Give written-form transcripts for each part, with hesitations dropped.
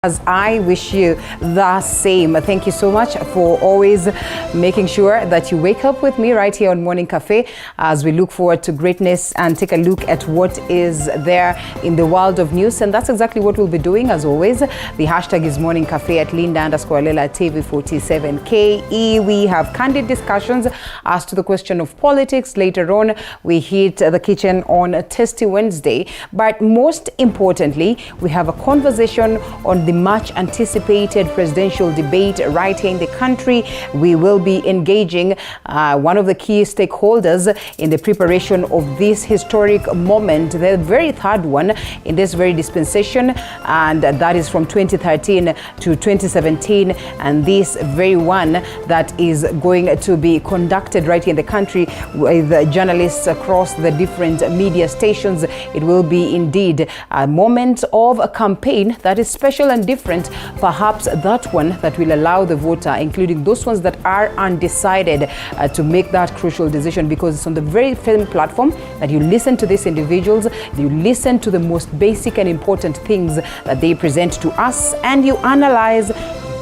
As I wish you the same. Thank you so much for always making sure that you wake up with me right here on Morning Cafe as we look forward to greatness and take a look at what is there in the world of news. And that's exactly what we'll be doing as always. The hashtag is Morning Cafe at Linda_Lela TV47KE. We have candid discussions as to the question of politics. Later on, we hit the kitchen on Tasty Wednesday. But most importantly, we have a conversation on the much anticipated presidential debate right here in the country. We will be engaging one of the key stakeholders in the preparation of this historic moment, the very third one in this very dispensation, and that is from 2013 to 2017, and this very one that is going to be conducted right here in the country with journalists across the different media stations. It will be indeed a moment of a campaign that is special and different, perhaps that one that will allow the voter, including those ones that are undecided, to make that crucial decision, because it's on the very same platform that you listen to these individuals, you listen to the most basic and important things that they present to us, and you analyze,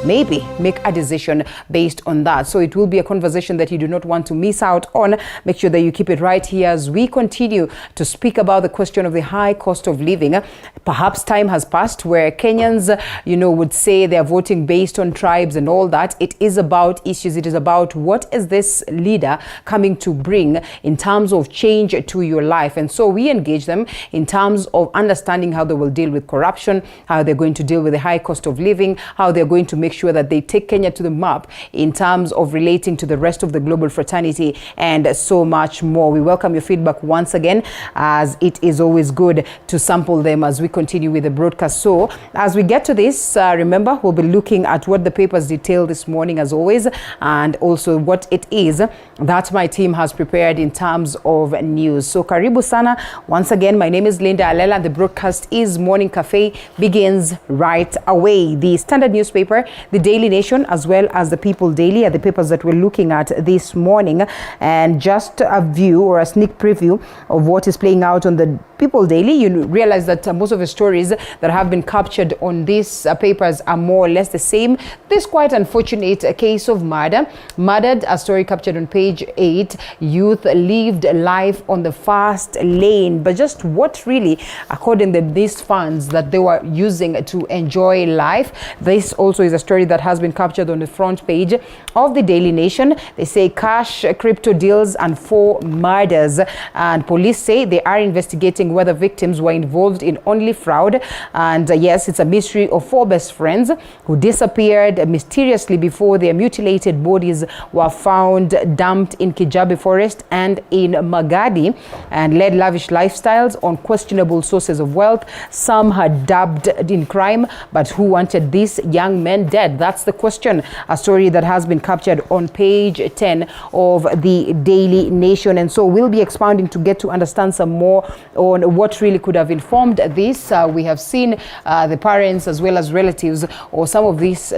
maybe make a decision based on that. So it will be a conversation that you do not want to miss out on. Make sure that you keep it right here as we continue to speak about the question of the high cost of living. Perhaps time has passed where Kenyans, would say they're voting based on tribes and all that. It is about issues. It is about what is this leader coming to bring in terms of change to your life. And so we engage them in terms of understanding how they will deal with corruption, how they're going to deal with the high cost of living, how they're going to make sure that they take Kenya to the map in terms of relating to the rest of the global fraternity and so much more. We welcome your feedback once again, as it is always good to sample them as we continue with the broadcast. So as we get to this, remember, we'll be looking at what the papers detail this morning as always, and also what it is that my team has prepared in terms of news. So karibu sana. Once again, my name is Linda Lela and the broadcast is Morning Cafe, begins right away. The Standard newspaper, the Daily Nation, as well as the People Daily are the papers that we're looking at this morning. And just a view or a sneak preview of what is playing out on the People Daily, you realize that most of the stories that have been captured on these papers are more or less the same. This quite unfortunate case of murdered, a story captured on page 8. Youth lived life on the fast lane, but just what really, according to these funds that they were using to enjoy life. This also is a story that has been captured on the front page of the Daily Nation. They say cash, crypto deals, and 4 murders, and police say they are investigating whether victims were involved in only fraud. And yes, it's a mystery of 4 best friends who disappeared mysteriously before their mutilated bodies were found dumped in Kijabe Forest and in Magadi, and led lavish lifestyles on questionable sources of wealth. Some had dabbed in crime, but who wanted these young men dead? That's the question. A story that has been captured on page 10 of the Daily Nation. And so we'll be expounding to get to understand some more on what really could have informed this. We have seen the parents as well as relatives or some of these,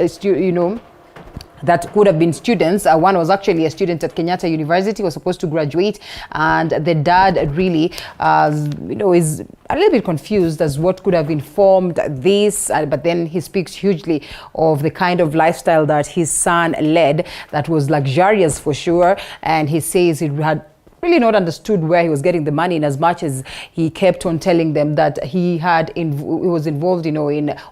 that could have been students. One was actually a student at Kenyatta University, was supposed to graduate, and the dad really, is a little bit confused as what could have informed this, but then he speaks hugely of the kind of lifestyle that his son led that was luxurious for sure, and he says he had really not understood where he was getting the money, in as much as he kept on telling them that he was involved, in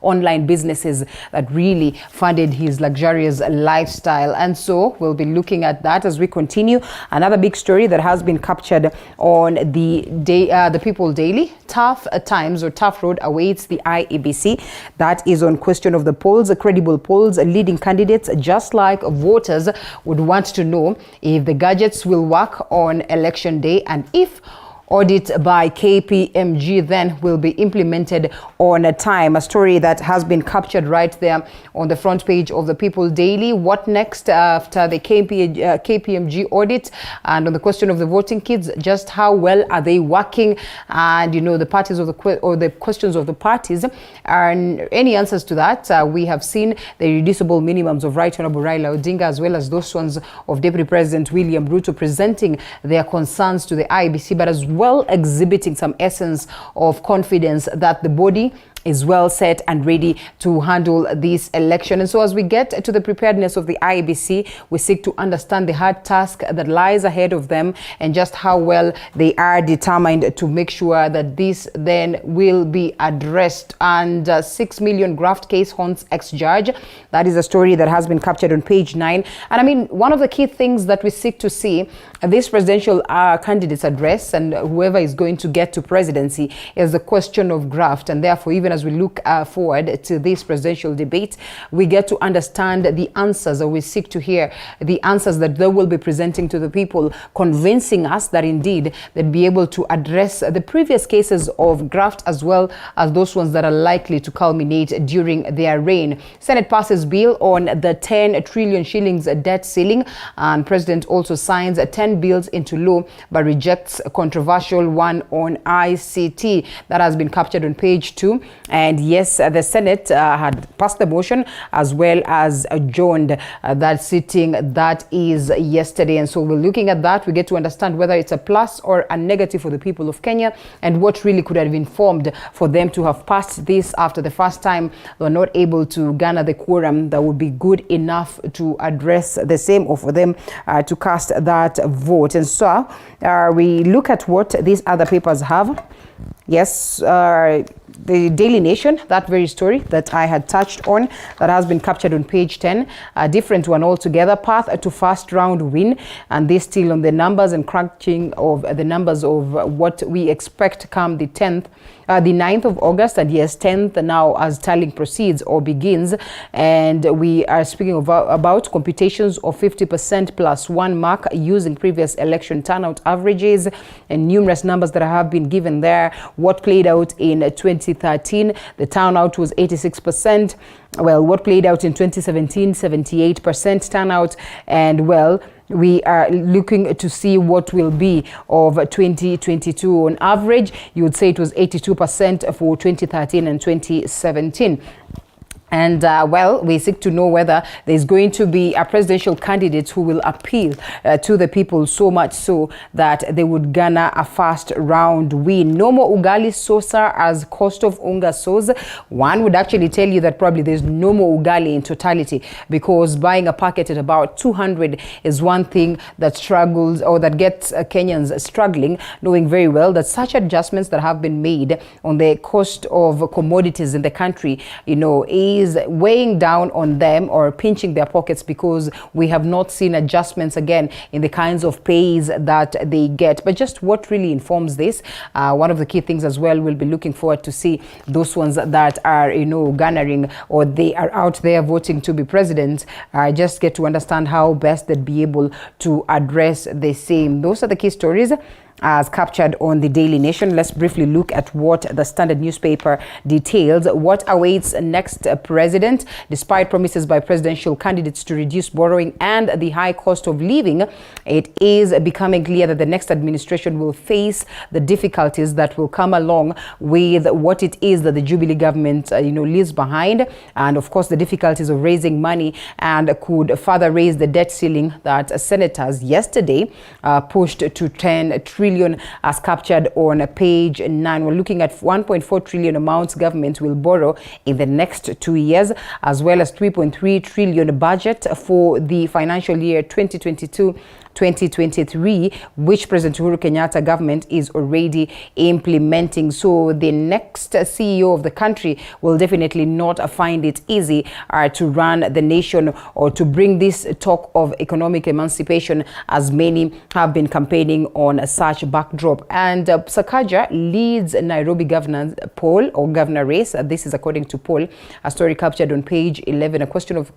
online businesses that really funded his luxurious lifestyle. And so we'll be looking at that as we continue. Another big story that has been captured on the People Daily: tough times or tough road awaits the IEBC. That is on question of the polls, credible polls, leading candidates, just like voters would want to know if the gadgets will work on election day, and if audit by KPMG then will be implemented on a time. A story that has been captured right there on the front page of the People Daily. What next after the KPMG audit? And on the question of the voting kits, just how well are they working? And the parties of the questions of the parties, and any answers to that. We have seen the reducible minimums of Right Honorable Raila Odinga, as well as those ones of Deputy President William Ruto, presenting their concerns to the IEBC, but as well exhibiting some essence of confidence that the body is well set and ready to handle this election. And so as we get to the preparedness of the IEBC, we seek to understand the hard task that lies ahead of them and just how well they are determined to make sure that this then will be addressed. And 6 million graft case haunts ex-judge. That is a story that has been captured on page 9. And I mean, one of the key things that we seek to see this presidential candidate's address and whoever is going to get to presidency is the question of graft. And therefore, even as we look forward to this presidential debate, we get to understand the answers, or we seek to hear the answers that they will be presenting to the people, convincing us that indeed they'd be able to address the previous cases of graft as well as those ones that are likely to culminate during their reign. Senate passes bill on the 10 trillion shillings debt ceiling, and President also signs 10 bills into law but rejects a controversial one on ICT. That has been captured on page 2. And yes, the Senate had passed the motion as well as adjourned that sitting that is yesterday. And so we're looking at that. We get to understand whether it's a plus or a negative for the people of Kenya and what really could have informed for them to have passed this after the first time they were not able to garner the quorum that would be good enough to address the same, or for them to cast that vote. And so we look at what these other papers have. Yes, the Daily Nation, that very story that I had touched on, that has been captured on page 10, a different one altogether, path to first round win, and this still on the numbers and crunching of the numbers of what we expect come the 9th of August, and yes, 10th now as tallying proceeds or begins, and we are speaking about computations of 50% plus 1 mark using previous election turnout averages and numerous numbers that have been given there. What played out in 2013, the turnout was 86%. Well, what played out in 2017, 78% turnout, and well, we are looking to see what will be of 2022. On average, you would say it was 82% for 2013 and 2017. And well, we seek to know whether there's going to be a presidential candidate who will appeal to the people so much so that they would garner a first round win. No more ugali sosa as cost of unga soars. One would actually tell you that probably there's no more ugali in totality, because buying a packet at about 200 is one thing that struggles, or that gets Kenyans struggling, knowing very well that such adjustments that have been made on the cost of commodities in the country, you know, is weighing down on them or pinching their pockets, because we have not seen adjustments again in the kinds of pays that they get. But just what really informs this, one of the key things as well, we'll be looking forward to see those ones that are, you know, garnering, or they are out there voting to be president, just get to understand how best they'd be able to address the same. Those are the key stories as captured on the Daily Nation. Let's briefly look at what the Standard newspaper details. What awaits next president? Despite promises by presidential candidates to reduce borrowing and the high cost of living, it is becoming clear that the next administration will face the difficulties that will come along with what it is that the Jubilee government, leaves behind, and of course the difficulties of raising money, and could further raise the debt ceiling that senators yesterday pushed to 10 trillion as captured on page 9. We're looking at 1.4 trillion amounts government will borrow in the next 2 years, as well as 3.3 trillion budget for the financial year 2022-2023, which President Uhuru Kenyatta government is already implementing. So the next CEO of the country will definitely not find it easy to run the nation, or to bring this talk of economic emancipation, as many have been campaigning on such backdrop. And Sakaja leads Nairobi governor poll, or governor race. This is according to poll, a story captured on page 11. A question of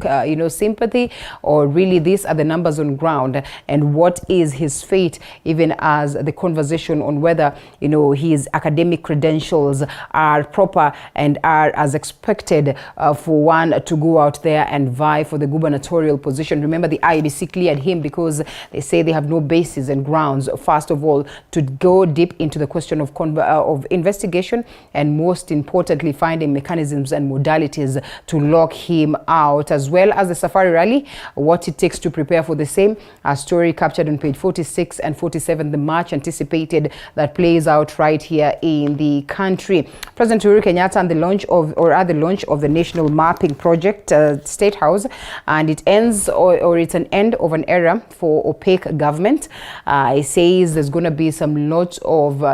sympathy, or really these are the numbers on ground, and what is his fate, even as the conversation on whether his academic credentials are proper and are as expected for one to go out there and vie for the gubernatorial position. Remember, the IEBC cleared him because they say they have no basis and grounds, first of all, to go deep into the question of investigation, and most importantly, finding mechanisms and modalities to lock him out, as well as the Safari rally, what it takes to prepare for the same. A story captured on page 46 and 47, the much anticipated that plays out right here in the country. President Uhuru Kenyatta at the launch of the National Mapping Project, State House, and it ends or it's an end of an era for opaque government. It says there's going to be some lots of,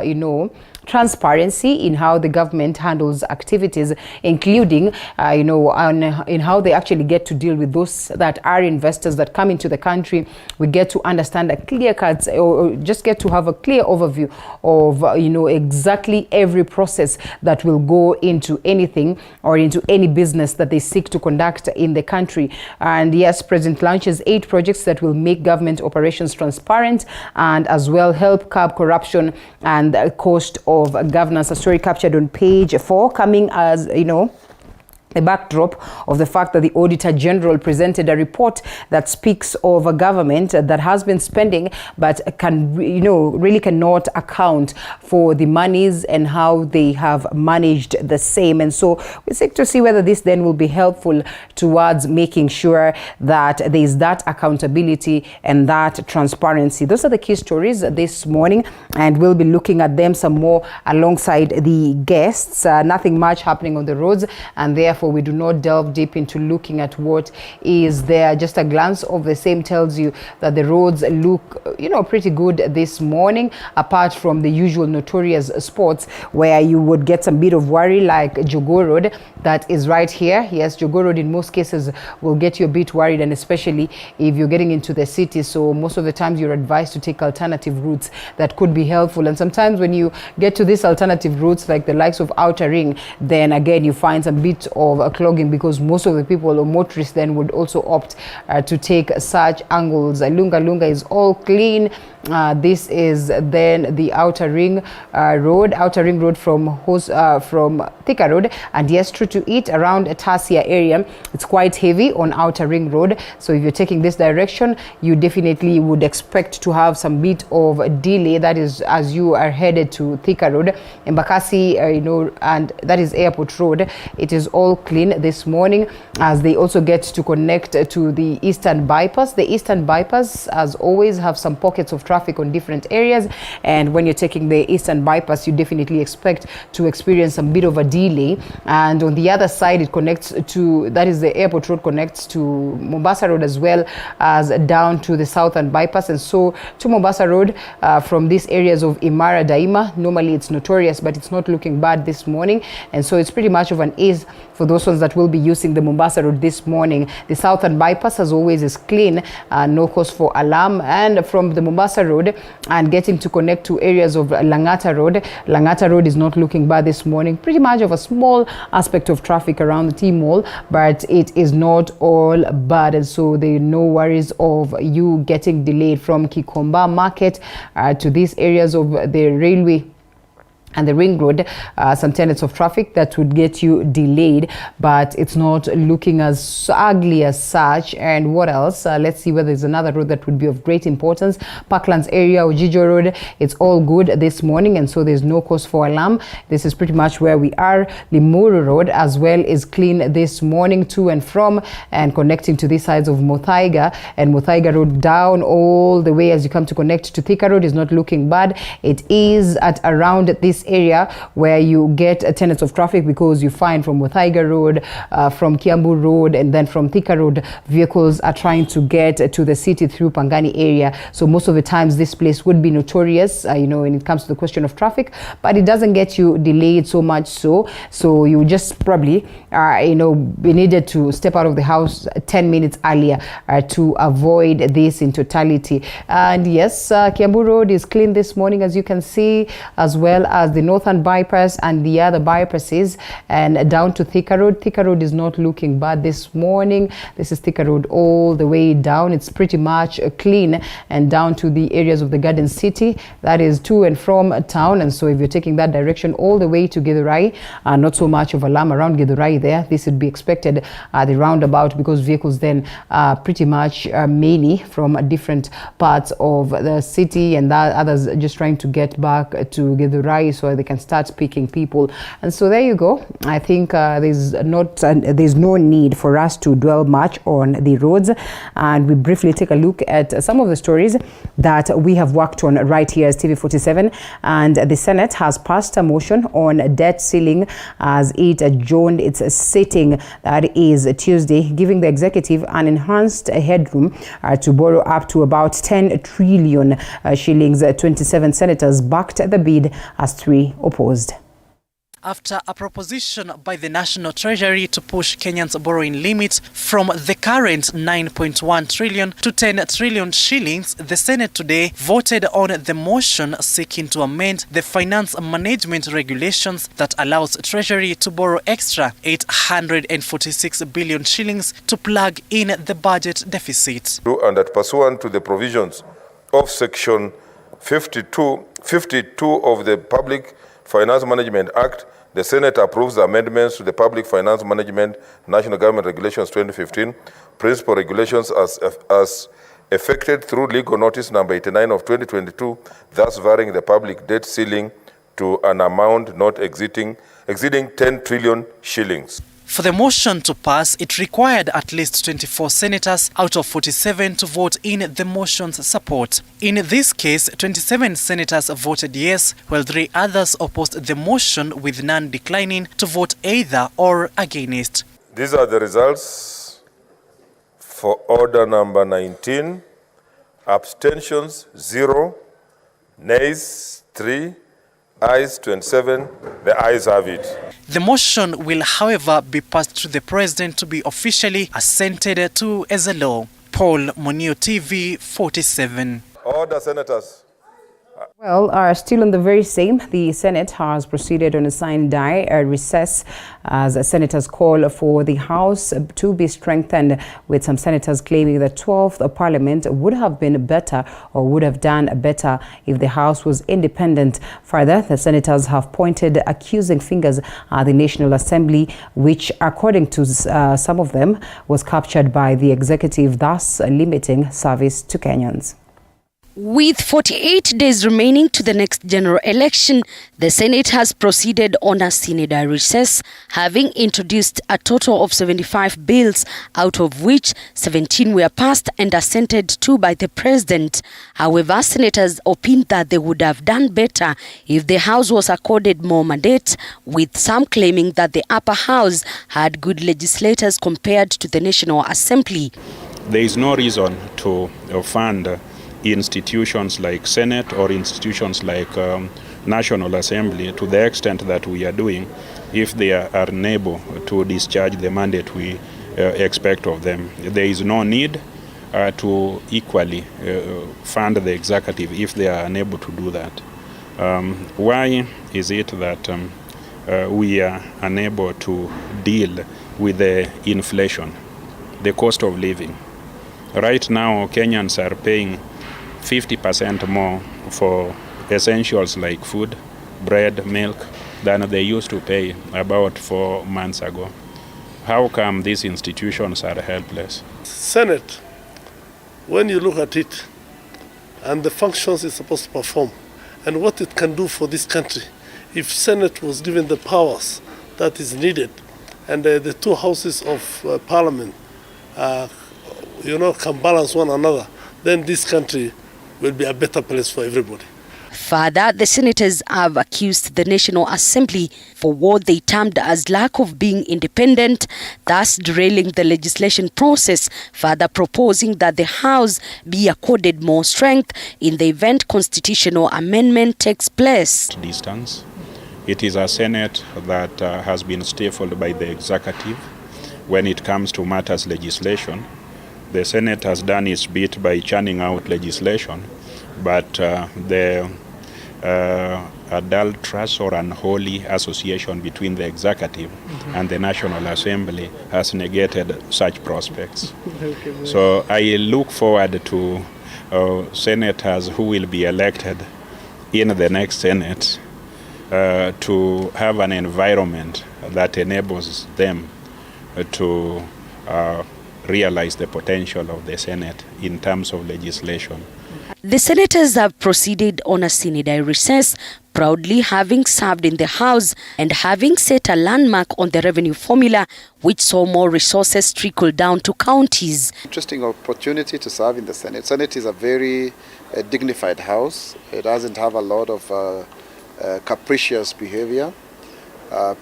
transparency in how the government handles activities, including, in how they actually get to deal with those that are investors that come into the country. We get to understand a clear cut, or just get to have a clear overview of, exactly every process that will go into anything or into any business that they seek to conduct in the country. And yes, President launches 8 projects that will make government operations transparent and as well help curb corruption and cost of governance. A story captured on page 4, coming as, the backdrop of the fact that the Auditor General presented a report that speaks of a government that has been spending but really cannot account for the monies and how they have managed the same. And so we seek to see whether this then will be helpful towards making sure that there is that accountability and that transparency. Those are the key stories this morning, and we'll be looking at them some more alongside the guests. Nothing much happening on the roads, and therefore we do not delve deep into looking at what is there. Just a glance of the same tells you that the roads look, pretty good this morning, apart from the usual notorious spots where you would get some bit of worry, like Jogoo Road, that is right here. Yes, Jogoo Road in most cases will get you a bit worried, and especially if you're getting into the city. So most of the times you're advised to take alternative routes that could be helpful. And sometimes when you get to these alternative routes, like the likes of Outer Ring, then again you find some bit of a clogging, because most of the people or motorists then would also opt to take such angles. Lunga is all clean. This is then the Outer Ring Road from Thika Road, and yes, true to it, around Tasia area it's quite heavy on Outer Ring Road. So if you're taking this direction, you definitely would expect to have some bit of a delay, that is as you are headed to Thika Road. Embakasi, and that is Airport Road, it is all clean this morning, as they also get to connect to the Eastern Bypass. The Eastern Bypass, as always, have some pockets of traffic on different areas, and when you're taking the Eastern Bypass, you definitely expect to experience a bit of a delay. And on the other side, it connects to, that is the Airport Road, connects to Mombasa Road as well as down to the Southern Bypass. And so to Mombasa Road, from these areas of Imara Daima, normally it's notorious, but it's not looking bad this morning, and so it's pretty much of an ease for those ones that will be using the Mombasa Road this morning. The Southern Bypass, as always, is clean, no cause for alarm. And from the Mombasa Road and getting to connect to areas of Langata Road is not looking bad this morning. Pretty much of a small aspect of traffic around the T-Mall, but it is not all bad, and so there are no worries of you getting delayed from Kikomba Market to these areas of the railway and the Ring Road. Some tenets of traffic that would get you delayed, but it's not looking as ugly as such. And what else? Let's see whether there's another road that would be of great importance. Parklands area, Ojijo Road, it's all good this morning, and so there's no cause for alarm. This is pretty much where we are. Limuru Road as well is clean this morning, to and from and connecting to these sides of Muthaiga, and Muthaiga Road down all the way as you come to connect to Thika Road is not looking bad. It is at around this area where you get tenets of traffic, because you find from Muthaiga Road, from Kiambu Road, and then from Thika Road, vehicles are trying to get to the city through Pangani area. So most of the times this place would be notorious, when it comes to the question of traffic, but it doesn't get you delayed so much so you just probably be needed to step out of the house 10 minutes earlier to avoid this in totality. And yes, Kiambu Road is clean this morning, as you can see, as well as the Northern Bypass and the other bypasses, and down to Thika Road. Thika Road is not looking bad this morning. This is Thika Road all the way down. It's pretty much clean, and down to the areas of the Garden City, that is to and from town. And so if you're taking that direction all the way to Githurai, not so much of alarm around Githurai there. This would be expected at the roundabout, because vehicles vehicles then pretty much many from different parts of the city, and that others just trying to get back to Githurai so they can start picking people. And so there you go. I think there's no need for us to dwell much on the roads, and we briefly take a look at some of the stories that we have worked on right here as TV47. And the Senate has passed a motion on debt ceiling as it adjourned its sitting, that is Tuesday, giving the executive an enhanced headroom to borrow up to about 10 trillion shillings. 27 senators backed the bid as 3 opposed. After a proposition by the National Treasury to push Kenya's borrowing limit from the current 9.1 trillion to 10 trillion shillings, the Senate today voted on the motion seeking to amend the finance management regulations that allows Treasury to borrow extra 846 billion shillings to plug in the budget deficit. And that pursuant to the provisions of Section 52 of the Public Finance Management Act, the Senate approves the amendments to the Public Finance Management National Government Regulations 2015, Principal Regulations as effected through legal notice number 89 of 2022, thus varying the public debt ceiling to an amount not exceeding 10 trillion shillings. For the motion to pass, it required at least 24 senators out of 47 to vote in the motion's support. In this case, 27 senators voted yes, while 3 others opposed the motion, with none declining to vote either or against. These are the results for order number 19. Abstentions 0, nays 3, ayes 27. The ayes have it. The motion will, however, be passed to the President to be officially assented to as a law. Paul Monio, TV47. Order, senators. Well, still on the very same, the Senate has proceeded on a sine die recess as senators call for the House to be strengthened, with some senators claiming the 12th Parliament would have been better or would have done better if the House was independent. Further, the senators have pointed accusing fingers at the National Assembly, which, according to some of them, was captured by the executive, thus limiting service to Kenyans. With 48 days remaining to the next general election, the Senate has proceeded on a sine die recess, having introduced a total of 75 bills, out of which 17 were passed and assented to by the President. However, senators opined that they would have done better if the House was accorded more mandate, with some claiming that the upper house had good legislators compared to the National Assembly. There is no reason to fund institutions like Senate or institutions like National Assembly to the extent that we are doing if they are unable to discharge the mandate we expect of them. There is no need to equally fund the executive if they are unable to do that. Why is it that we are unable to deal with the inflation, the cost of living? Right now, Kenyans are paying 50% more for essentials like food, bread, milk than they used to pay about 4 months ago. How come these institutions are helpless? Senate, when you look at it and the functions it's supposed to perform and what it can do for this country, if Senate was given the powers that is needed and the two houses of Parliament can balance one another, then this country will be a better place for everybody. Further, the senators have accused the National Assembly for what they termed as lack of being independent, thus derailing the legislation process, further proposing that the House be accorded more strength in the event constitutional amendment takes place. Distance. It is a Senate that has been stifled by the executive when it comes to matters legislation. The Senate has done its bit by churning out legislation, but the adulterous or unholy association between the executive and the National Assembly has negated such prospects. So I look forward to senators who will be elected in the next Senate to have an environment that enables them to realize the potential of the Senate in terms of legislation. The senators have proceeded on a sine-die recess, proudly having served in the House and having set a landmark on the revenue formula, which saw more resources trickle down to counties. Interesting opportunity to serve in the Senate. Senate is a very dignified house. It doesn't have a lot of capricious behavior.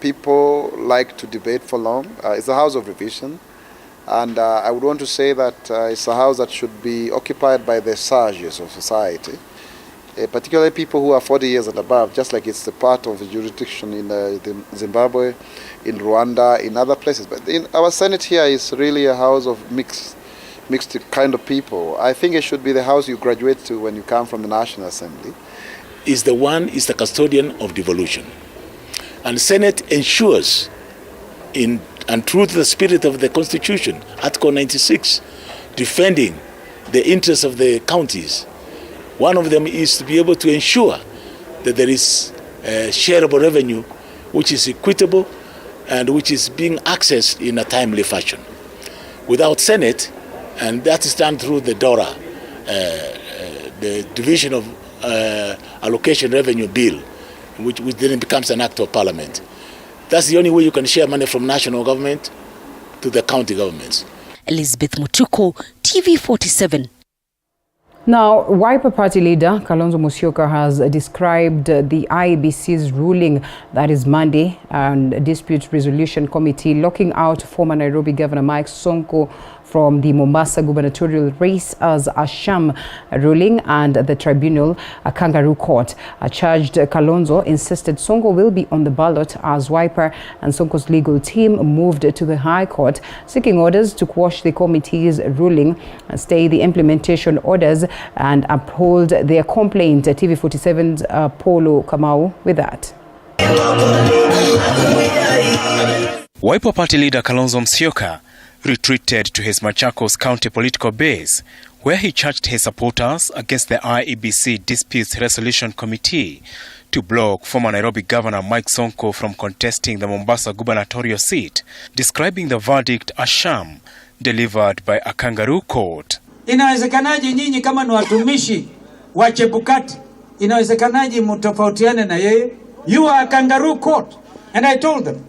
People like to debate for long. It's a house of revision. And I would want to say that it's a house that should be occupied by the sages of society, particularly people who are 40 years and above, just like it's a part of the jurisdiction in Zimbabwe, in Rwanda, in other places. But in our Senate here is really a house of mixed kind of people. I think it should be the house you graduate to when you come from the National Assembly. Is the custodian of devolution. And Senate ensures and through the spirit of the Constitution, Article 96, defending the interests of the counties. One of them is to be able to ensure that there is shareable revenue which is equitable and which is being accessed in a timely fashion. Without Senate, and that is done through the DORA, the Division of Allocation Revenue Bill, which then becomes an act of parliament. That's the only way you can share money from national government to the county governments. Elizabeth Mutuko, TV47. Now, Wiper Party leader Kalonzo Musyoka has described the IEBC's ruling, that is Monday, and Dispute Resolution Committee locking out former Nairobi Governor Mike Sonko from the Mombasa gubernatorial race as a sham ruling, and the tribunal, a kangaroo court, charged Kalonzo insisted Sonko will be on the ballot as Wiper and Sonko's legal team moved to the High Court, seeking orders to quash the committee's ruling, stay the implementation orders, and uphold their complaint. TV47's Polo Kamau with that. Wiper Party leader Kalonzo Musyoka retreated to his Machakos County political base, where he charged his supporters against the IEBC Disputes Resolution Committee to block former Nairobi Governor Mike Sonko from contesting the Mombasa gubernatorial seat, describing the verdict as sham delivered by a kangaroo court. Inawezekanaje nyinyi kama ni watumishi wa Chebukati, inawezekanaje mtofautiane na yeye? You are a kangaroo court. And I told them,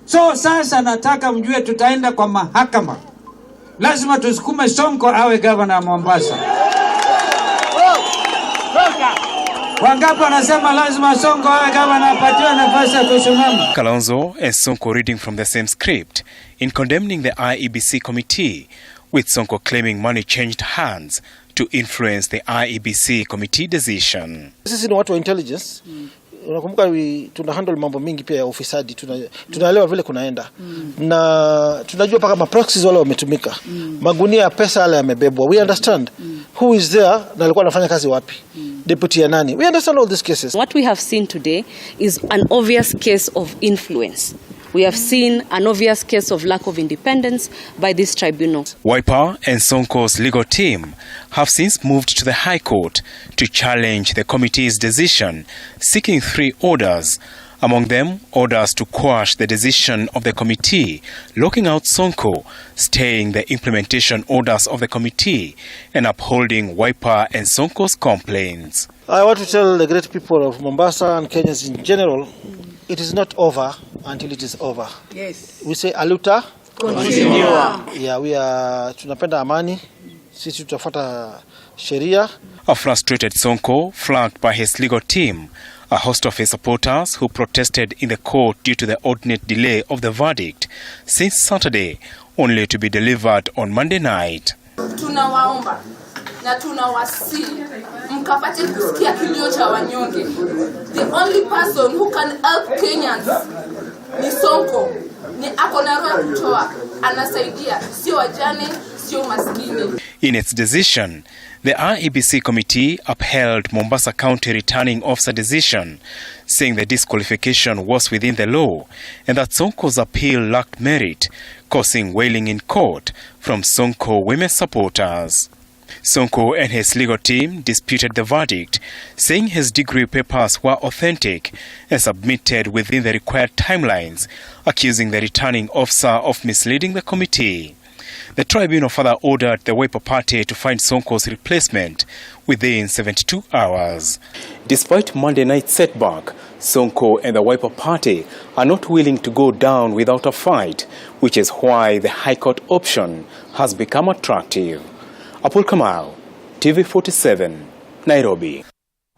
so sasa nataka mjue tutaenda kwa mahakama. Lazima tusukume Sonko awe governor Mombasa. Wangapi wanasema lazima Sonko awe governor apatiwe nafasi ya kusimama? Kalonzo and Sonko reading from the same script in condemning the IEBC committee, with Sonko claiming money changed hands to influence the IEBC committee decision. Sisi ni watu wa intelligence. Unakumbuka tuna handle mambo mingi pia ya ufisadi, tunaelewa vile kunaenda. Na tunajua paka maproxies wale wametumika. Magunia ya pesa yale yamebebwa. We understand who is there na alikuwa anafanya kazi wapi. Deputy ya nani. We understand all these cases. What we have seen today is an obvious case of influence. We have seen an obvious case of lack of independence by this tribunal. Wiper and Sonko's legal team have since moved to the High Court to challenge the committee's decision, seeking 3 orders. Among them, orders to quash the decision of the committee, locking out Sonko, staying the implementation orders of the committee, and upholding Wiper and Sonko's complaints. I want to tell the great people of Mombasa and Kenyans in general, it is not over until it is over. Yes. We say aluta continue. Yeah, we are tunapenda amani. Sisi tutafuata sheria. A frustrated Sonko, flanked by his legal team, a host of his supporters who protested in the court due to the ordinate delay of the verdict since Saturday, only to be delivered on Monday night. Tunawaomba na tunawasihi mkapate kusikia kilio cha wanyonge. The only person who can help Kenyans ni Sonko. Ni ako na roho kutoa, anasaidia, sio wajane, sio maskini. In its decision, the IEBC committee upheld Mombasa County returning officer decision, saying the disqualification was within the law and that Sonko's appeal lacked merit, causing wailing in court from Sonko women supporters. Sonko and his legal team disputed the verdict, saying his degree papers were authentic and submitted within the required timelines, accusing the returning officer of misleading the committee. The tribunal further ordered the Wiper Party to find Sonko's replacement within 72 hours. Despite Monday night's setback, Sonko and the Wiper Party are not willing to go down without a fight, which is why the High Court option has become attractive. Apul Kamau, TV47, Nairobi.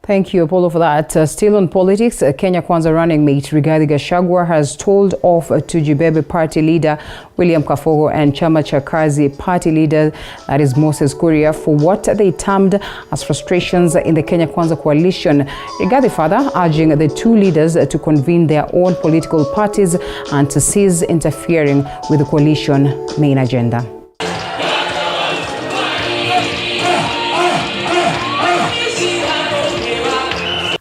Thank you, Apollo, for that. Still on politics, Kenya Kwanza running mate Rigathi Gachagua has told off Tujibebe party leader William Kabogo and Chama cha Kazi party leader, that is Moses Kuria, for what they termed as frustrations in the Kenya Kwanza coalition. Rigathi further urging the two leaders to convene their own political parties and to cease interfering with the coalition main agenda.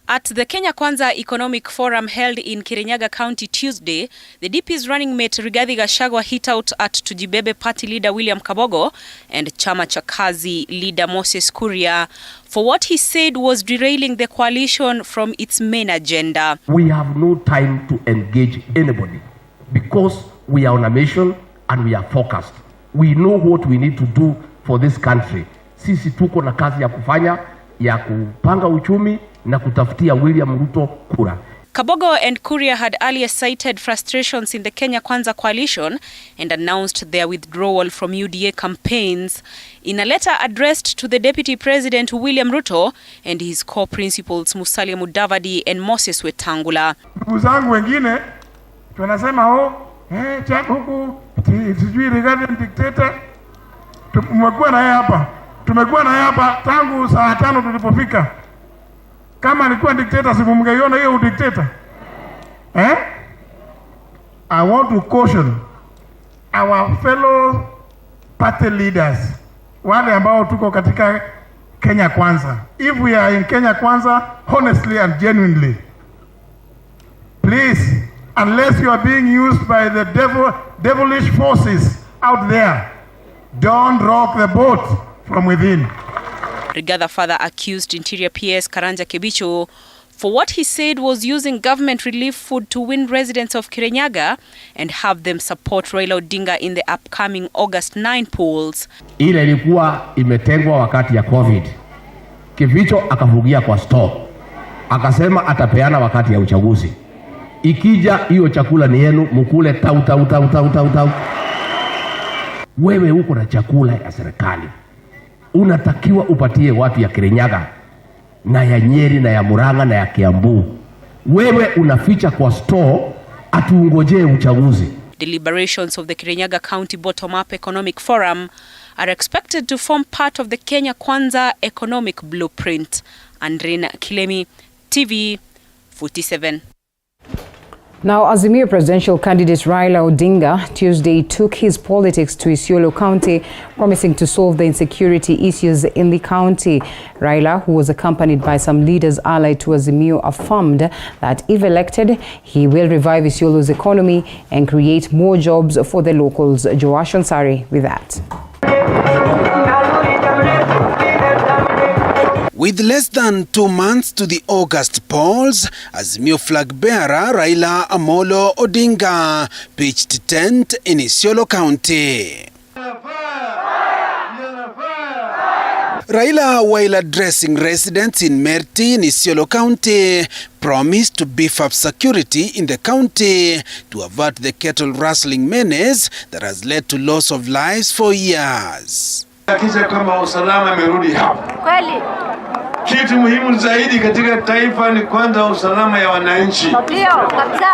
At the Kenya Kwanza Economic Forum held in Kirinyaga County Tuesday, the DP's running mate Rigathi Gachagua hit out at Tujibebe party leader William Kabogo and Chama cha Kazi leader Moses Kuria for what he said was derailing the coalition from its main agenda. We have no time to engage anybody because we are on a mission and we are focused. We know what we need to do for this country. Sisi tuko na kazi ya kufanya, ya kupanga uchumi na kutafutia William Ruto kura. Kabogo and Kuria had earlier cited frustrations in the Kenya Kwanza coalition and announced their withdrawal from UDA campaigns. In a letter addressed to the Deputy President William Ruto and his co-principals Musalia Mudavadi and Moses Wetangula. Ndugu zangu wengine tunasema check huku sijui Rigathi dictator. Tumekuwa na yeye hapa tangu saa 5 tulipofika. Kama alikuwa dictator simungeiona hiyo udictator. I want to caution our fellow party leaders, wale ambao tuko katika Kenya Kwanza. If we are in Kenya Kwanza honestly and genuinely, please, unless you are being used by the devilish forces out there, don't rock the boat from within. Rigathi further accused Interior PS Karanja Kibicho for what he said was using government relief food to win residents of Kirinyaga and have them support Raila Odinga in the upcoming August 9 polls. Ile ilikuwa imetengwa wakati ya COVID. Kibicho akavugia kwa store. Akasema atapeana wakati ya uchaguzi. Ikija hiyo chakula ni yenu, mkule tau. Wewe uko na chakula ya serikali. Unatakiwa upatie watu ya Kirinyaga na ya Nyeri na ya Murang'a na ya Kiambu. Wewe unaficha kwa store atuongojee uchaguzi. Deliberations of the Kirinyaga County Bottom-up Economic Forum are expected to form part of the Kenya Kwanza Economic Blueprint. Andrina Kilemi, TV 47. Now, Azimio presidential candidate Raila Odinga Tuesday took his politics to Isiolo County, promising to solve the insecurity issues in the county. Raila, who was accompanied by some leaders allied to Azimio, affirmed that if elected, he will revive Isiolo's economy and create more jobs for the locals. Joash Ansari with that. With less than 2 months to the August polls, Azimio flag bearer Raila Amolo Odinga pitched tent in Isiolo County. Raila, while addressing residents in Merti in Isiolo County, promised to beef up security in the county to avert the cattle rustling menace that has led to loss of lives for years. Hakikisha kama usalama imerudi hapa. Kweli. Kitu muhimu zaidi katika taifa ni kwanza usalama ya wananchi. Ndio, kabisa.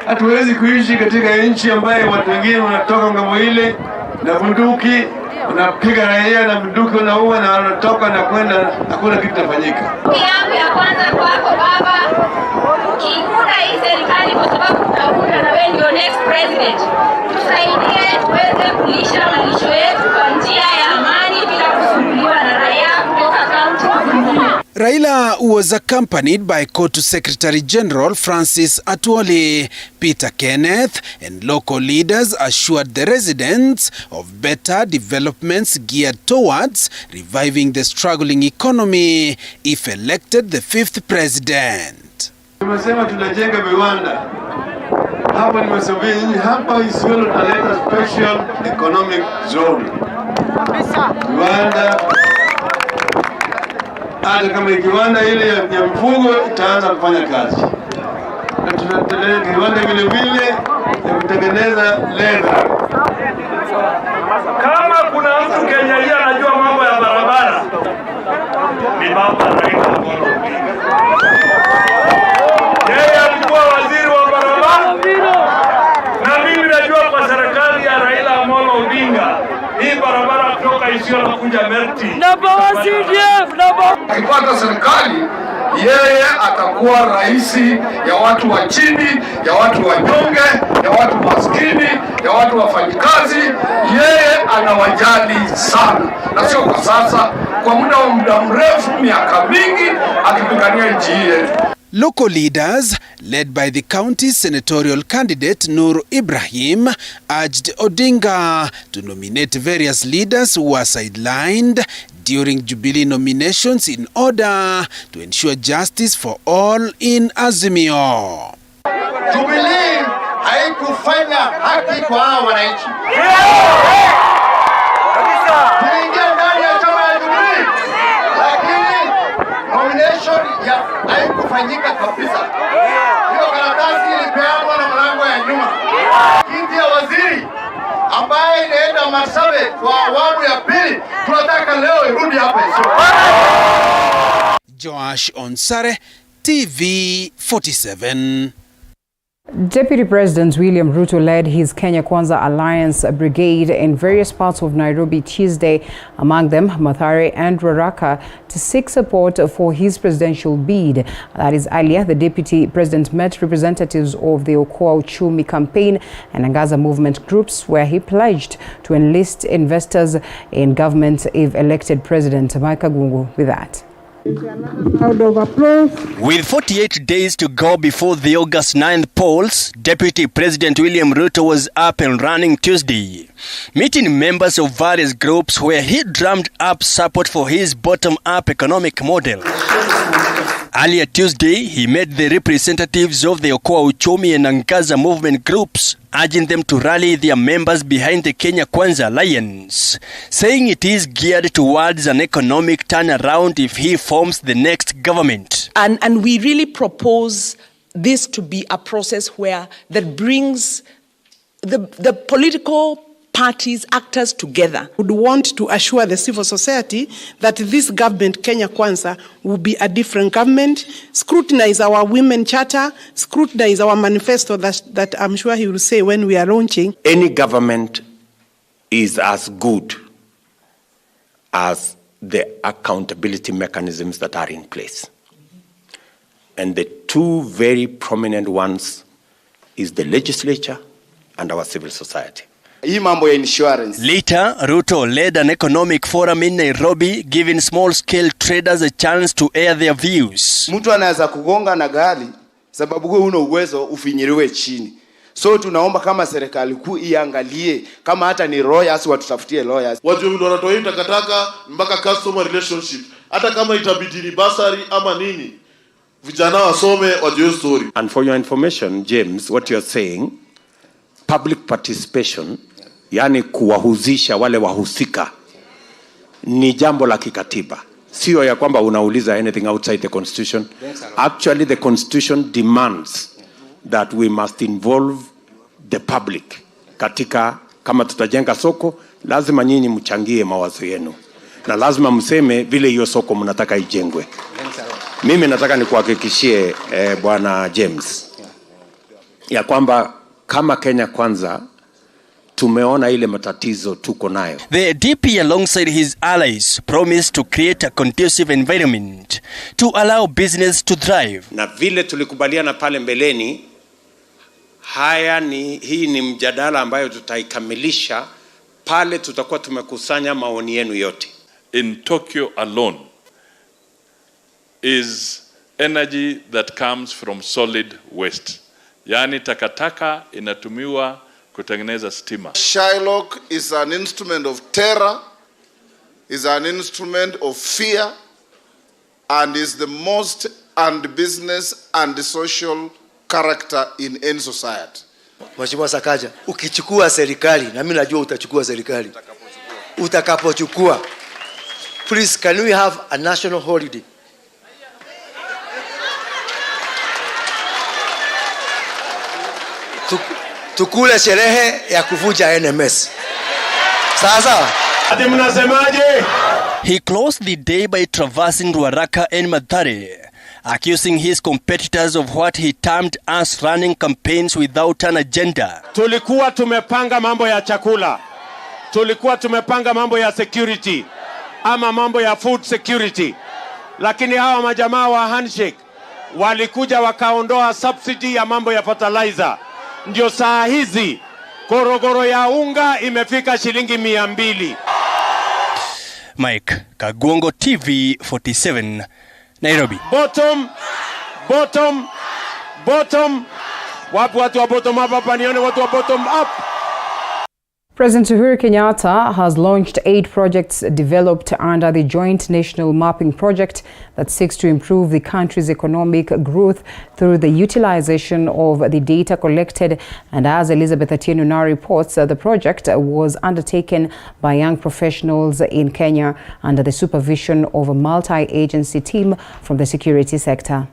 Hatuwezi kuishi katika nchi ambayo watu wengine wanatoka ngambo ile na bunduki, wanapiga raia na bunduki wanaua na wanatoka na kwenda, hakuna kitu kitafanyika. Yangu ya kwanza kwako baba, ukiunda hii serikali kwa sababu utaunda na wewe ndio next president. Tusaidie tuweze kulisha malisho yetu kwa njia ya amani bila kusumbuliwa na raia kutoka kaunti. Raila was accompanied by COTU Secretary General Francis Atwoli. Peter Kenneth and local leaders assured the residents of better developments geared towards reviving the struggling economy if elected the 5th president. Tumesema tunajenga viwanda Hapa nimesema nyinyi hapa Isiolo taleta special economic zone. Viwanda, hata kama kiwanda ile ya mfugo itaanza kufanya kazi. Na tunatelea kiwanda vile vile ya kutengeneza leather. Kama kuna mtu Kenya hii anajua mambo ya barabara, ni baba Raila Amolo Odinga. Yeye alikuwa waziri wa barabara, na mimi najua kwa serikali ya Raila Amolo Odinga hii barabara kutoka Isiolo kuja Merti akipata serikali, yeye atakuwa rais ya watu wa chini, ya watu wanyonge, ya watu maskini, ya watu wafanyikazi. Yeye anawajali sana, na sio kwa sasa, kwa muda mrefu, miaka mingi akipigania nchi yetu. Local leaders, led by the county's senatorial candidate Nur Ibrahim, urged Odinga to nominate various leaders who were sidelined during Jubilee nominations in order to ensure justice for all in Azimio. Jubilee haikufanya haki kwa hao wananchi. Tuliingia ndani ya chama ya Jubilee, lakini nomination haikufanyika kabisa. Hiyo karatasi ilipeanwa na mlango ya nyuma. Kiti ya waziri ambaye inaenda Marsabit kwa awamu ya pili, tunataka leo irudi hapa Isiolo. Joash Onsare, TV 47. Deputy President William Ruto led his Kenya Kwanza Alliance Brigade in various parts of Nairobi Tuesday, among them Mathare and Ruaraka, to seek support for his presidential bid. That is, earlier, the Deputy President met representatives of the Okoa Uchumi campaign and Angaza movement groups, where he pledged to enlist investors in government if elected President. Micah Gungu with that. With 48 days to go before the August 9th polls, Deputy President William Ruto was up and running Tuesday, meeting members of various groups where he drummed up support for his bottom-up economic model. Earlier Tuesday, he met the representatives of the Okoa Uchumi and Angaza movement groups, urging them to rally their members behind the Kenya Kwanza Alliance, saying it is geared towards an economic turnaround if he forms the next government. And we really propose this to be a process that brings the political parties, actors together. We would want to assure the civil society that this government, Kenya Kwanza, will be a different government, scrutinize our women charter, scrutinize our manifesto that I'm sure he will say when we are launching. Any government is as good as the accountability mechanisms that are in place. And the two very prominent ones is the legislature and our civil society. Later, Ruto led an economic forum in Nairobi, giving small-scale traders a chance to air their views. Mtu anaweza kugonga na gari sababu wewe una uwezo ufinyiriwe chini. So tunaomba kama serikali kuu iangalie kama hata ni lawyers watutafutie lawyers. Watu wengi wanatoa takataka mpaka customer relationship. Hata kama itabidi ni basari ama nini. Vijana wasome wajue story. And for your information, James, what you are saying, public participation, yani kuwahusisha wale wahusika, ni jambo la kikatiba. Sio ya kwamba unauliza anything outside the constitution. Actually, the constitution demands that we must involve the public. Katika, kama tutajenga soko, lazima nyinyi mchangie mawazo yenu. Na lazima mseme vile hiyo soko mnataka ijengwe. Mimi nataka nikuhakikishie Bwana James ya kwamba kama Kenya Kwanza tumeona ile matatizo tuko nayo. The DP alongside his allies promised to create a conducive environment to allow business to thrive. Na vile tulikubaliana pale mbeleni, hii ni mjadala ambayo tutaikamilisha pale tutakuwa tumekusanya maoni yenu yote. In Tokyo alone is energy that comes from solid waste. Yani takataka inatumiwa kutengeneza stima. Shylock is an instrument of terror, is an instrument of fear, and is the most and business and social character in any society. Mheshimiwa Sakaja, ukichukua serikali, na mimi najua utachukua serikali, utakapochukua, please can we have a national holiday? Tukule sherehe ya kuvunja NMS. Sasa ati mnasemaje? He closed the day by traversing Ruaraka and Mathare, accusing his competitors of what he termed as running campaigns without an agenda. Tulikuwa tumepanga mambo ya chakula, tulikuwa tumepanga mambo ya security ama mambo ya food security, lakini hawa majamaa wa handshake walikuja wakaondoa subsidy ya mambo ya fertilizer. Ndio saa hizi korogoro ya unga imefika shilingi 200. Mike Kagwongo, TV 47, Nairobi. Bottom. Wapi watu wa bottom up hapa, nione watu wa bottom up. President Uhuru Kenyatta has launched 8 projects developed under the Joint National Mapping Project that seeks to improve the country's economic growth through the utilization of the data collected. And as Elizabeth Atieno now reports, the project was undertaken by young professionals in Kenya under the supervision of a multi-agency team from the security sector.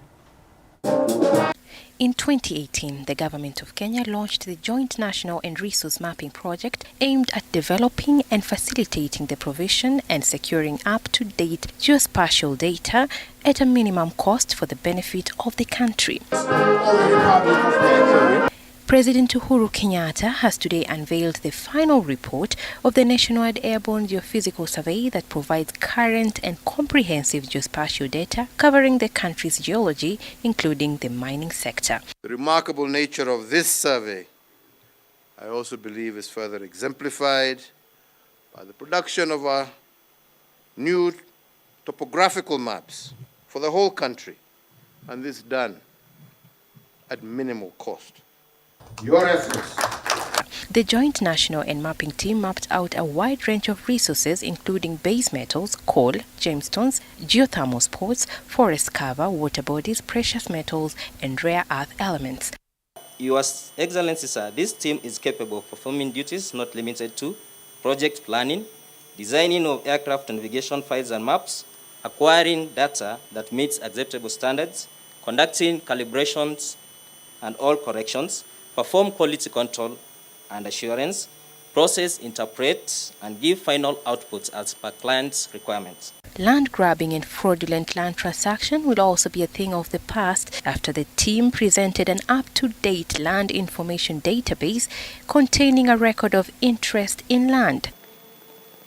In 2018, the Government of Kenya launched the Joint National and Resource Mapping Project aimed at developing and facilitating the provision and securing up-to-date geospatial data at a minimum cost for the benefit of the country. President Uhuru Kenyatta has today unveiled the final report of the Nationwide Airborne Geophysical Survey that provides current and comprehensive geospatial data covering the country's geology, including the mining sector. The remarkable nature of this survey, I also believe, is further exemplified by the production of our new topographical maps for the whole country, and this done at minimal cost. Your efforts. The Joint National and Mapping Team mapped out a wide range of resources including base metals, coal, gemstones, geothermal sports, forest cover, water bodies, precious metals, and rare earth elements. Your Excellency, sir, this team is capable of performing duties not limited to project planning, designing of aircraft navigation files and maps, acquiring data that meets acceptable standards, conducting calibrations and all corrections, perform quality control and assurance, process, interpret, and give final outputs as per client's requirements. Land grabbing and fraudulent land transaction will also be a thing of the past after the team presented an up-to-date land information database containing a record of interest in land.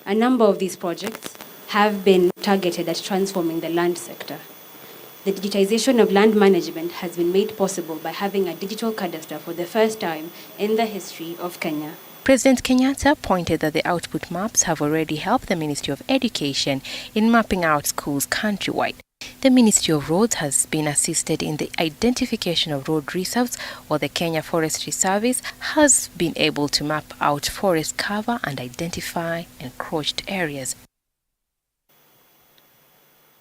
A number of these projects have been targeted at transforming the land sector. The digitization of land management has been made possible by having a digital cadastre for the first time in the history of Kenya. President Kenyatta pointed that the output maps have already helped the Ministry of Education in mapping out schools countrywide. The Ministry of Roads has been assisted in the identification of road reserves, while the Kenya Forestry Service has been able to map out forest cover and identify encroached areas.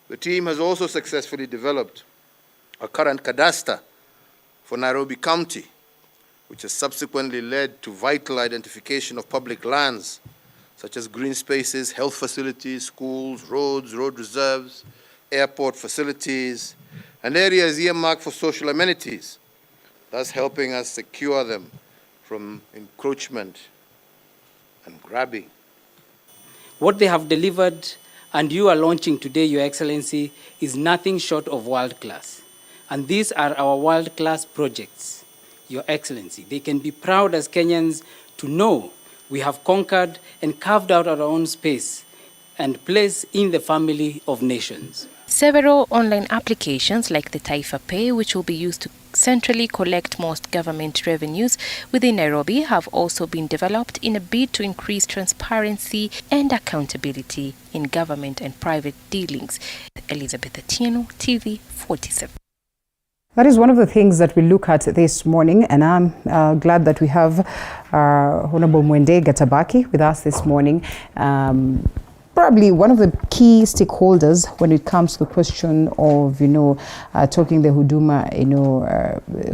The team has also successfully developed a current cadastre for Nairobi County, which has subsequently led to vital identification of public lands, such as green spaces, health facilities, schools, roads, road reserves, airport facilities, and areas earmarked for social amenities, thus helping us secure them from encroachment and grabbing. What they have delivered and you are launching today, Your Excellency, is nothing short of world-class. And these are our world-class projects, Your Excellency. They can be proud as Kenyans to know we have conquered and carved out our own space and place in the family of nations. Several online applications like the Taifa Pay, which will be used to centrally collect most government revenues within Nairobi, have also been developed in a bid to increase transparency and accountability in government and private dealings. Elizabeth Atieno, TV 47. That is one of the things that we look at this morning, and I'm glad that we have Honorable Mwende Gatabaki with us this morning. probably one of the key stakeholders when it comes to the question of, talking the Huduma,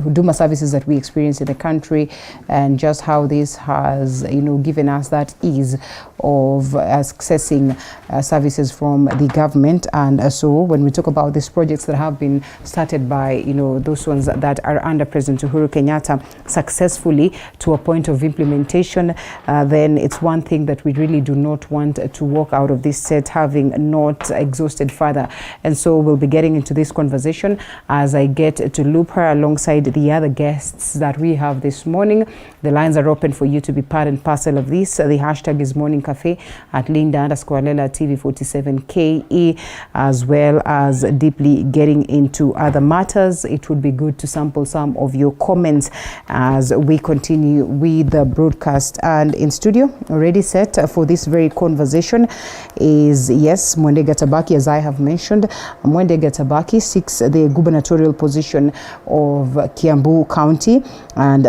Huduma services that we experience in the country, and just how this has, given us that ease of accessing services from the government. And so when we talk about these projects that have been started by, those ones that are under President Uhuru Kenyatta successfully to a point of implementation, then it's one thing that we really do not want to walk out of this set having not exhausted further. And so we'll be getting into this conversation as I get to loop her alongside the other guests that we have this morning. The lines are open for you to be part and parcel of this. The hashtag is Morning Cafe at Linda_Lela TV47KE, as well as deeply getting into other matters. It would be good to sample some of your comments as we continue with the broadcast. And in studio, already set for this very conversation is, yes, Mwende Gatabachi, as I have mentioned. Mwende Gatabachi seeks the gubernatorial position of Kiambu County, and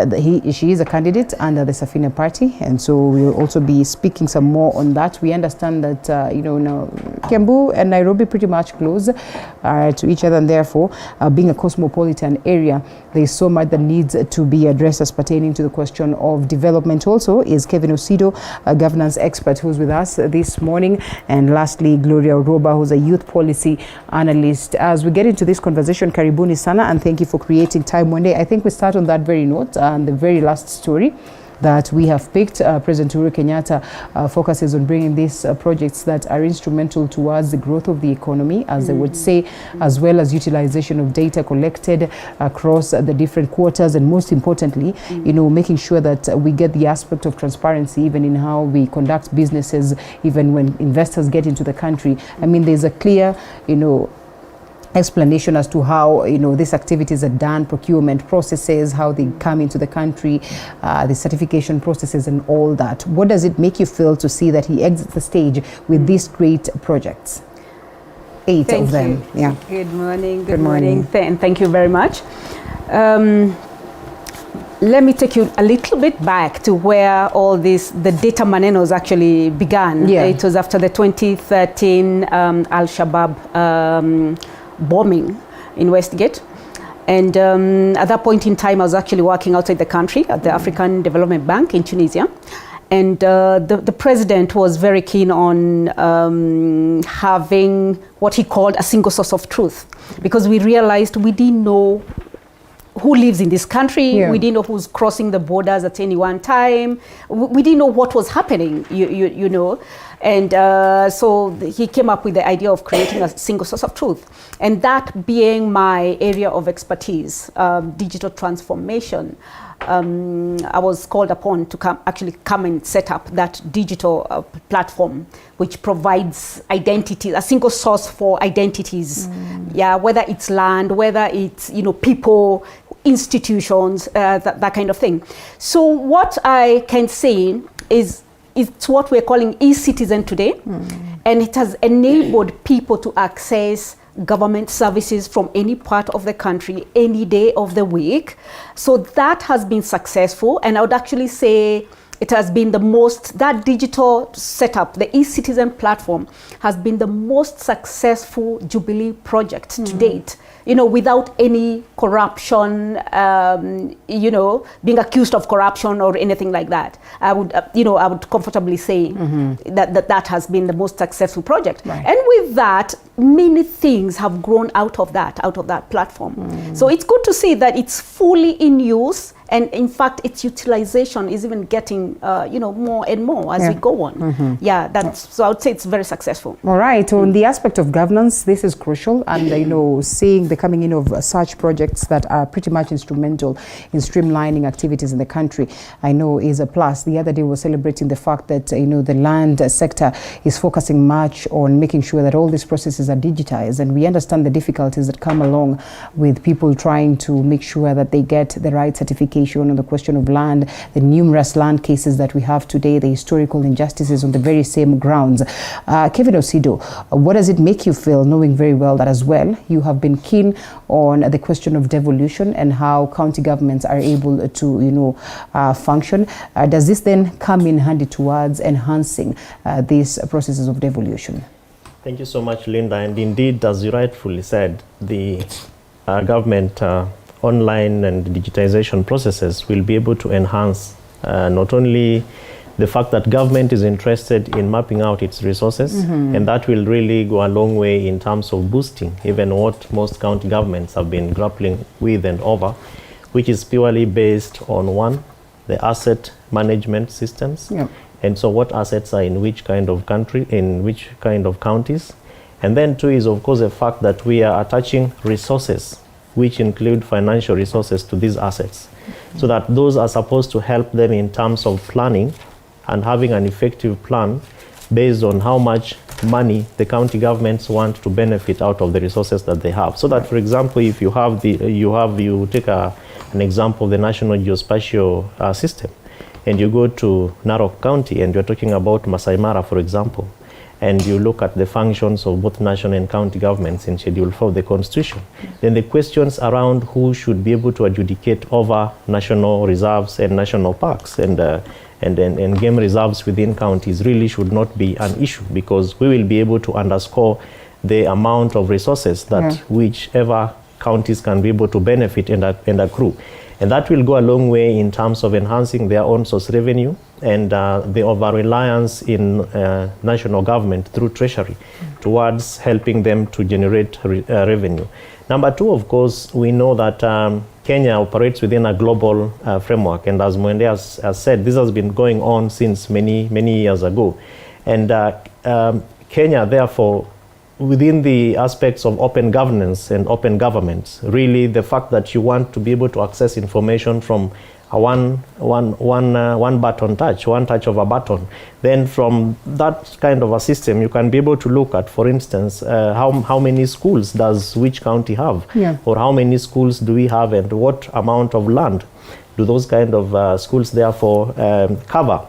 she is a candidate under the Safina Party, and so we'll also be speaking some more on that. We understand that, now Kiambu and Nairobi pretty much close to each other, and therefore, being a cosmopolitan area, there is so much that needs to be addressed as pertaining to the question of development. Also is Kevin Osido, a governance expert who's with us this morning, and lastly, Gloria Oroba, who's a youth policy analyst. As we get into this conversation, karibuni sana, and thank you for creating time one day. I think we start on that very note, and the very last story that we have picked. President Uhuru Kenyatta focuses on bringing these projects that are instrumental towards the growth of the economy, as they would say, as well as utilization of data collected across the different quarters, and most importantly, making sure that we get the aspect of transparency even in how we conduct businesses, even when investors get into the country. I mean, there's a clear, explanation as to how these activities are done, procurement processes, how they come into the country, the certification processes and all that. What does it make you feel to see that he exits the stage with these great projects? 8 of them. Yeah. Good morning. Good morning. And thank you very much. Let me take you a little bit back to where all this, the data manenos actually began. Yeah. It was after the 2013 Al-Shabaab bombing in Westgate. And at that point in time, I was actually working outside the country at the African Development Bank in Tunisia. And the president was very keen on having what he called a single source of truth, because we realized we didn't know who lives in this country. Yeah. We didn't know who's crossing the borders at any one time. We didn't know what was happening, you know. And so he came up with the idea of creating a single source of truth. And that being my area of expertise, digital transformation, I was called upon to come and set up that digital platform, which provides identity, a single source for identities. Yeah, whether it's land, whether it's people, institutions, that kind of thing. So what I can say is it's what we're calling e-citizen today, and it has enabled people to access government services from any part of the country, any day of the week. So that has been successful, and I would actually say it has been the most, that digital setup, the e-citizen platform, has been the most successful Jubilee project to date. Without any corruption, being accused of corruption or anything like that. I would comfortably say that has been the most successful project. Right. And with that, many things have grown out of that platform. So it's good to see that it's fully in use, and in fact, its utilization is even getting, more and more as we go on. So I would say it's very successful. All right. On the aspect of governance, this is crucial, and seeing the coming in of such projects that are pretty much instrumental in streamlining activities in the country, I know is a plus. The other day we were celebrating the fact that the land sector is focusing much on making sure that all these processes are digitized, and we understand the difficulties that come along with people trying to make sure that they get the right certification education, on the question of land, the numerous land cases that we have today, the historical injustices on the very same grounds. Kevin Osido, what does it make you feel, knowing very well that as well you have been keen on the question of devolution and how county governments are able to, function? Does this then come in handy towards enhancing these processes of devolution? Thank you so much, Linda. And indeed, as you rightfully said, the government online and digitization processes will be able to enhance not only the fact that government is interested in mapping out its resources, and that will really go a long way in terms of boosting even what most county governments have been grappling with and over, which is purely based on, one, the asset management systems. Yep. And so what assets are in which kind of country, in which kind of counties. And then two is, of course, the fact that we are attaching resources, which include financial resources, to these assets, so that those are supposed to help them in terms of planning and having an effective plan based on how much money the county governments want to benefit out of the resources that they have. So that, for example, if you have you take an example of the National Geospatial System, and you go to Narok County and you're talking about Masai Mara, for example, and you look at the functions of both national and county governments in Schedule 4 of the Constitution, then the questions around who should be able to adjudicate over national reserves and national parks and game reserves within counties really should not be an issue, because we will be able to underscore the amount of resources that whichever counties can be able to benefit and accrue. And that will go a long way in terms of enhancing their own source revenue and the over-reliance in national government through treasury towards helping them to generate revenue. Number two, of course, we know that Kenya operates within a global framework. And as Mwende has said, this has been going on since many, many years ago. And Kenya, therefore, within the aspects of open governance and open governments, really the fact that you want to be able to access information from a one button touch, one touch of a button, then from that kind of a system, you can be able to look at, for instance, how many schools does which county have, or how many schools do we have, and what amount of land do those kind of schools therefore cover.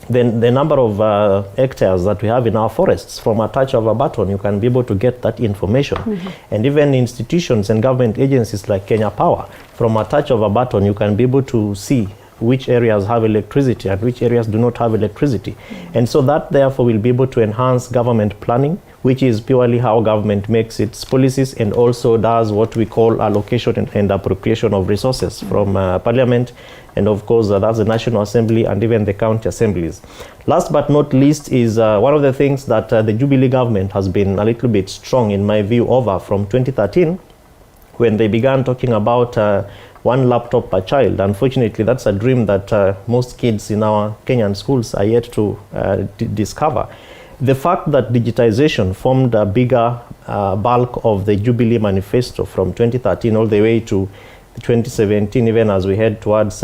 Then the number of hectares that we have in our forests, from a touch of a button, you can be able to get that information. And even institutions and government agencies like Kenya Power, from a touch of a button, you can be able to see which areas have electricity and which areas do not have electricity. And so that therefore will be able to enhance government planning, which is purely how government makes its policies and also does what we call allocation and appropriation of resources from Parliament, and of course that's the National Assembly and even the county assemblies. Last but not least is one of the things that the Jubilee government has been a little bit strong, in my view, over from 2013, when they began talking about one laptop per child. Unfortunately, that's a dream that most kids in our Kenyan schools are yet to discover. The fact that digitization formed a bigger bulk of the Jubilee Manifesto from 2013 all the way to 2017, even as we head towards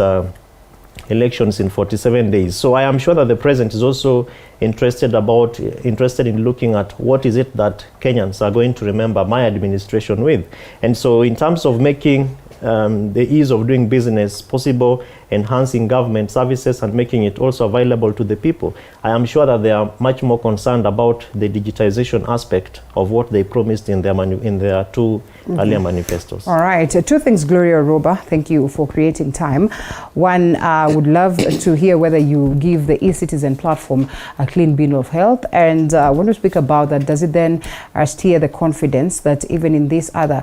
elections in 47 days. So I am sure that the president is also interested in looking at what is it that Kenyans are going to remember my administration with. And so in terms of making the ease of doing business possible, enhancing government services and making it also available to the people, I am sure that they are much more concerned about the digitization aspect of what they promised in their two earlier manifestos. All right, two things, Gloria Roba. Thank you for creating time. One, I would love to hear whether you give the eCitizen platform a clean bill of health, and when we speak about that, does it then steer the confidence that even in these other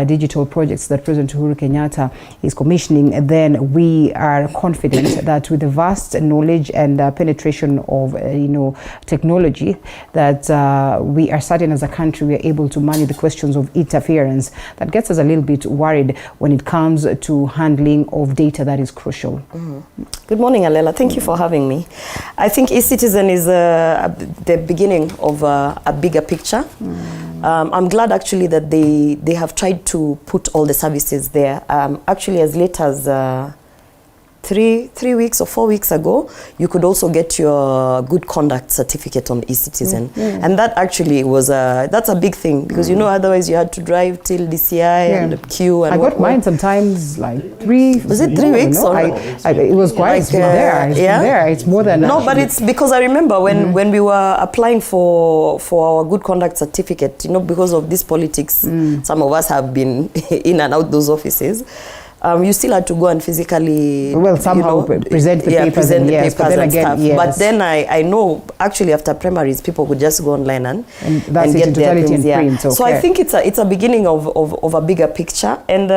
digital projects that President Uhuru Kenyatta is commissioning, then we are confident that with the vast knowledge and penetration of technology, that we are certain as a country we are able to manage the questions of interference that gets us a little bit worried when it comes to handling of data that is crucial. Good morning, Alela. Thank you for having me. I think eCitizen is the beginning of a bigger picture. I'm glad actually that they have tried to put all the services there. Actually, as late as 3 weeks or 4 weeks ago, you could also get your good conduct certificate on eCitizen. And that actually was that's a big thing, because you know, otherwise you had to drive till DCI and queue. And I got mine sometimes like 3. Was it 3 weeks? No, it was quite. Like, it's been there. It's been there. It's more than. No, but it's because I remember when we were applying for our good conduct certificate, you know, because of this politics, some of us have been in and out those offices. You still had to go and physically, somehow present the papers, present the papers but then and again, stuff. But then I know actually after primaries, people could just go online and get their things. Print, So I think it's a beginning of a bigger picture. And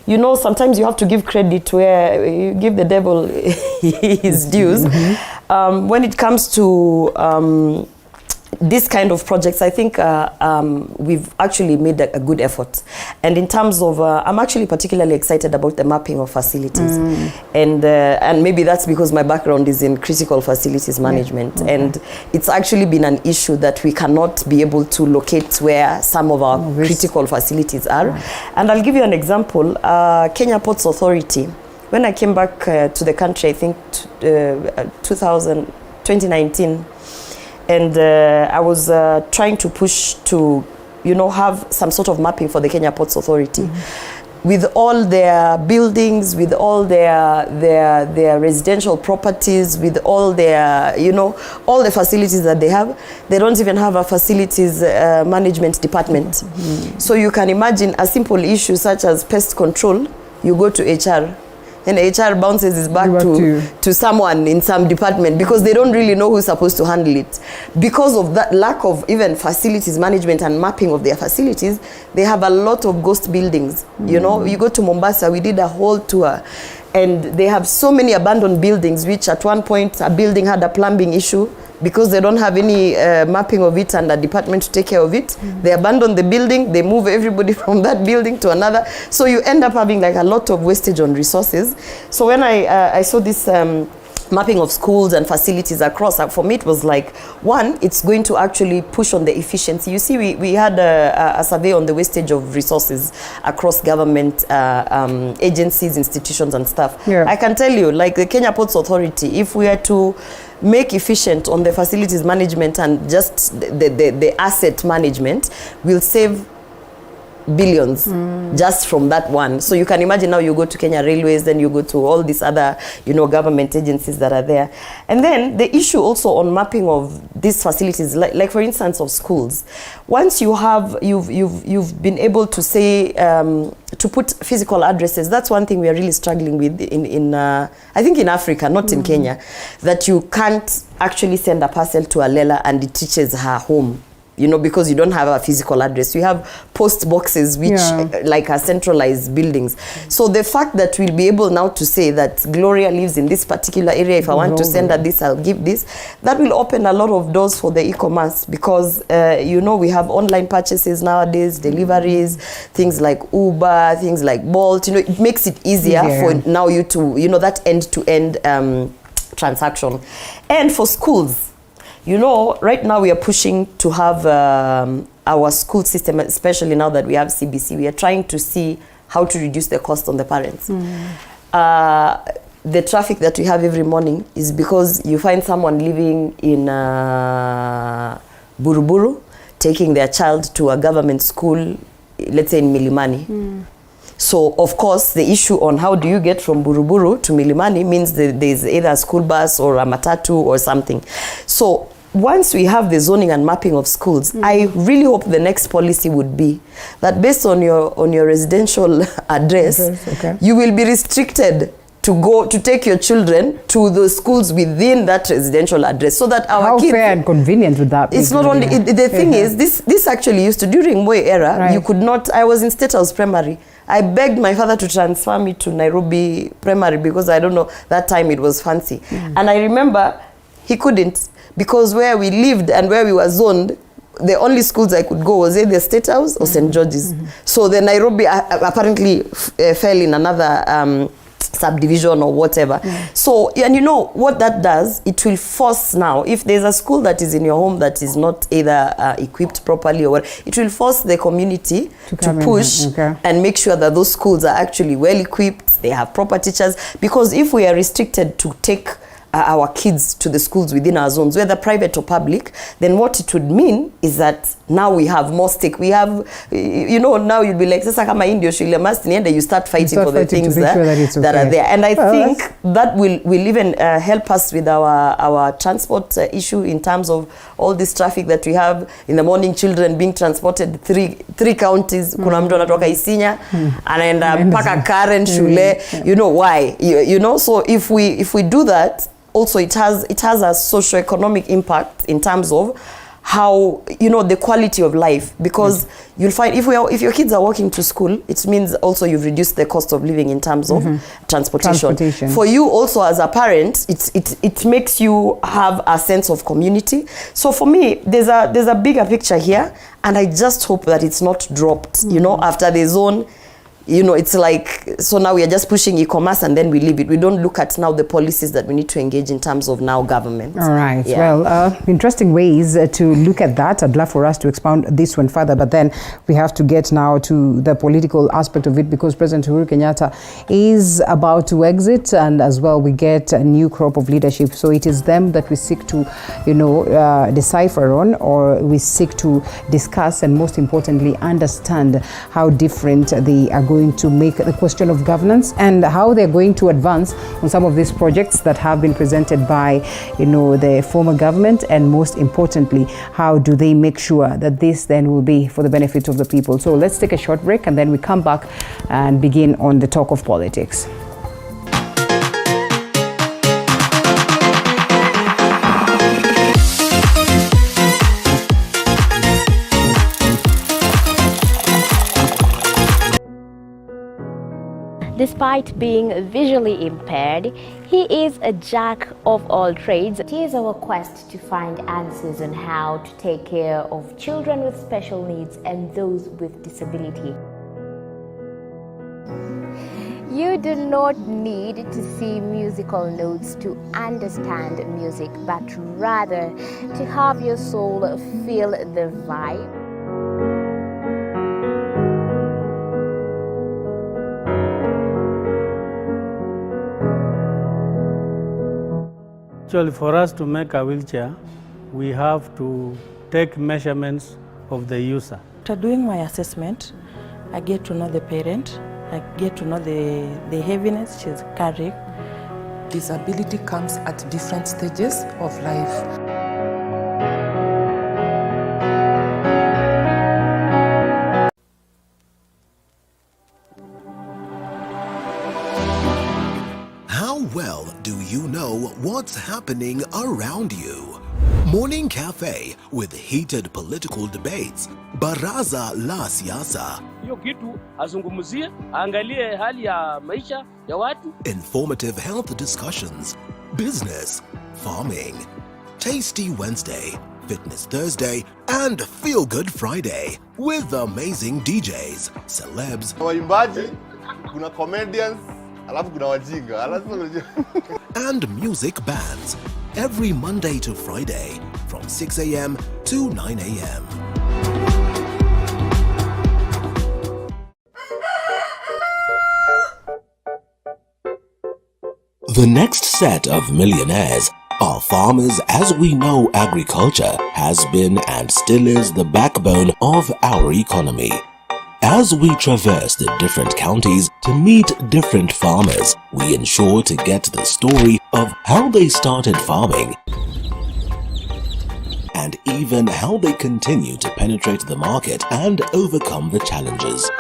you know, sometimes you have to give credit where you give the devil his dues. When it comes to this kind of projects, I think we've actually made a good effort. And in terms of, I'm actually particularly excited about the mapping of facilities. And maybe that's because my background is in critical facilities management. And it's actually been an issue that we cannot be able to locate where some of our critical facilities are. And I'll give you an example. Kenya Ports Authority, when I came back to the country, I think 2019, and I was trying to push to, you know, have some sort of mapping for the Kenya Ports Authority. With all their buildings, with all their residential properties, with all their, you know, all the facilities that they have, they don't even have a facilities management department. So you can imagine a simple issue such as pest control, you go to HR. And HR bounces it back to someone in some department, because they don't really know who's supposed to handle it. Because of that lack of even facilities management and mapping of their facilities, they have a lot of ghost buildings. You know, you go to Mombasa, we did a whole tour, and they have so many abandoned buildings, which at one point a building had a plumbing issue. Because they don't have any mapping of it and a department to take care of it, they abandon the building, they move everybody from that building to another. So you end up having like a lot of wastage on resources. So when I saw this mapping of schools and facilities across, for me it was like, one, it's going to actually push on the efficiency. You see, we had a survey on the wastage of resources across government agencies, institutions and stuff. I can tell you, like the Kenya Ports Authority, if we are to make efficient on the facilities management and just the asset management, will save billions just from that one. So you can imagine now you go to Kenya Railways, then you go to all these other, you know, government agencies that are there. And then the issue also on mapping of these facilities, like for instance of schools, once you have, you've been able to say, to put physical addresses, that's one thing we are really struggling with in I think in Africa, not in Kenya, that you can't actually send a parcel to Alela and it reaches her home. You know, because you don't have a physical address. You have post boxes, which like are centralized buildings. So the fact that we'll be able now to say that Gloria lives in this particular area, if I want to send her this, I'll give this, that will open a lot of doors for the e-commerce, because, you know, we have online purchases nowadays, deliveries, things like Uber, things like Bolt, you know, it makes it easier for now you to, you know, that end-to-end transaction. And for schools, you know, right now we are pushing to have our school system, especially now that we have CBC, we are trying to see how to reduce the cost on the parents. The traffic that we have every morning is because you find someone living in Buruburu, taking their child to a government school, let's say in Milimani. So, of course, the issue on how do you get from Buruburu to Milimani means that there's either a school bus or a matatu or something. So, once we have the zoning and mapping of schools, I really hope the next policy would be that based on your residential address, you will be restricted to go to take your children to the schools within that residential address, so that our kids... How fair and convenient would that be? It's not only... the thing is, this actually used to, during Moi era, you could not... I was in State House Primary. I begged my father to transfer me to Nairobi Primary because I don't know, that time it was fancy. And I remember he couldn't, because where we lived and where we were zoned, the only schools I could go was either State House or St. George's. So the Nairobi apparently fell in another subdivision or whatever. So, and you know what that does, it will force now, if there's a school that is in your home that is not either equipped properly or what, it will force the community to push and make sure that those schools are actually well equipped, they have proper teachers, because if we are restricted to take our kids to the schools within our zones, whether private or public, then what it would mean is that now we have more stake. We have, you know, now you'll be like, sasa kama Indio shule must niende, you start fighting for the things that are there. And I think that will even help us with our transport issue in terms of all this traffic that we have in the morning, children being transported three counties. Kuna mtu anatoka Isinya, anaenda mpaka Karen shule. You know why? You know, so if we do that, also it has a socio-economic impact in terms of how, you know, the quality of life, because you'll find if your kids are walking to school, it means also you've reduced the cost of living in terms of transportation. For you also as a parent, it makes you have a sense of community. So for me, there's a bigger picture here, and I just hope that it's not dropped, you know, after the zone. You know, it's like, so now we are just pushing e-commerce and then we leave it. We don't look at now the policies that we need to engage in terms of now government. All right. Yeah. Well, interesting ways to look at that. I'd love for us to expound this one further, but then we have to get now to the political aspect of it, because President Uhuru Kenyatta is about to exit, and as well we get a new crop of leadership. So it is them that we seek to, you know, decipher on, or we seek to discuss, and most importantly, understand how different they are going to make the question of governance, and how they're going to advance on some of these projects that have been presented by, you know, the former government, and most importantly, how do they make sure that this then will be for the benefit of the people. So let's take a short break, and then we come back and begin on the talk of politics. Despite being visually impaired, he is a jack of all trades. It is our quest to find answers on how to take care of children with special needs and those with disability. You do not need to see musical notes to understand music, but rather to have your soul feel the vibe. Actually, for us to make a wheelchair, we have to take measurements of the user. After doing my assessment, I get to know the parent, I get to know the heaviness she's carrying. Disability comes at different stages of life. Well, do you know what's happening around you? Morning Cafe with heated political debates. Baraza la Siasa. Hiyo kitu azungumzie, angalie hali ya maisha ya watu. Informative health discussions. Business, farming. Tasty Wednesday, Fitness Thursday, and Feel Good Friday with amazing DJs, celebs, waimbaji, kuna comedians, alafu kuna wajinga, and music bands every Monday to Friday from 6 a.m. to 9 a.m. The next set of millionaires are farmers. As we know, agriculture has been and still is the backbone of our economy. As we traverse the different counties to meet different farmers, we ensure to get the story of how they started farming and even how they continue to penetrate the market and overcome the challenges.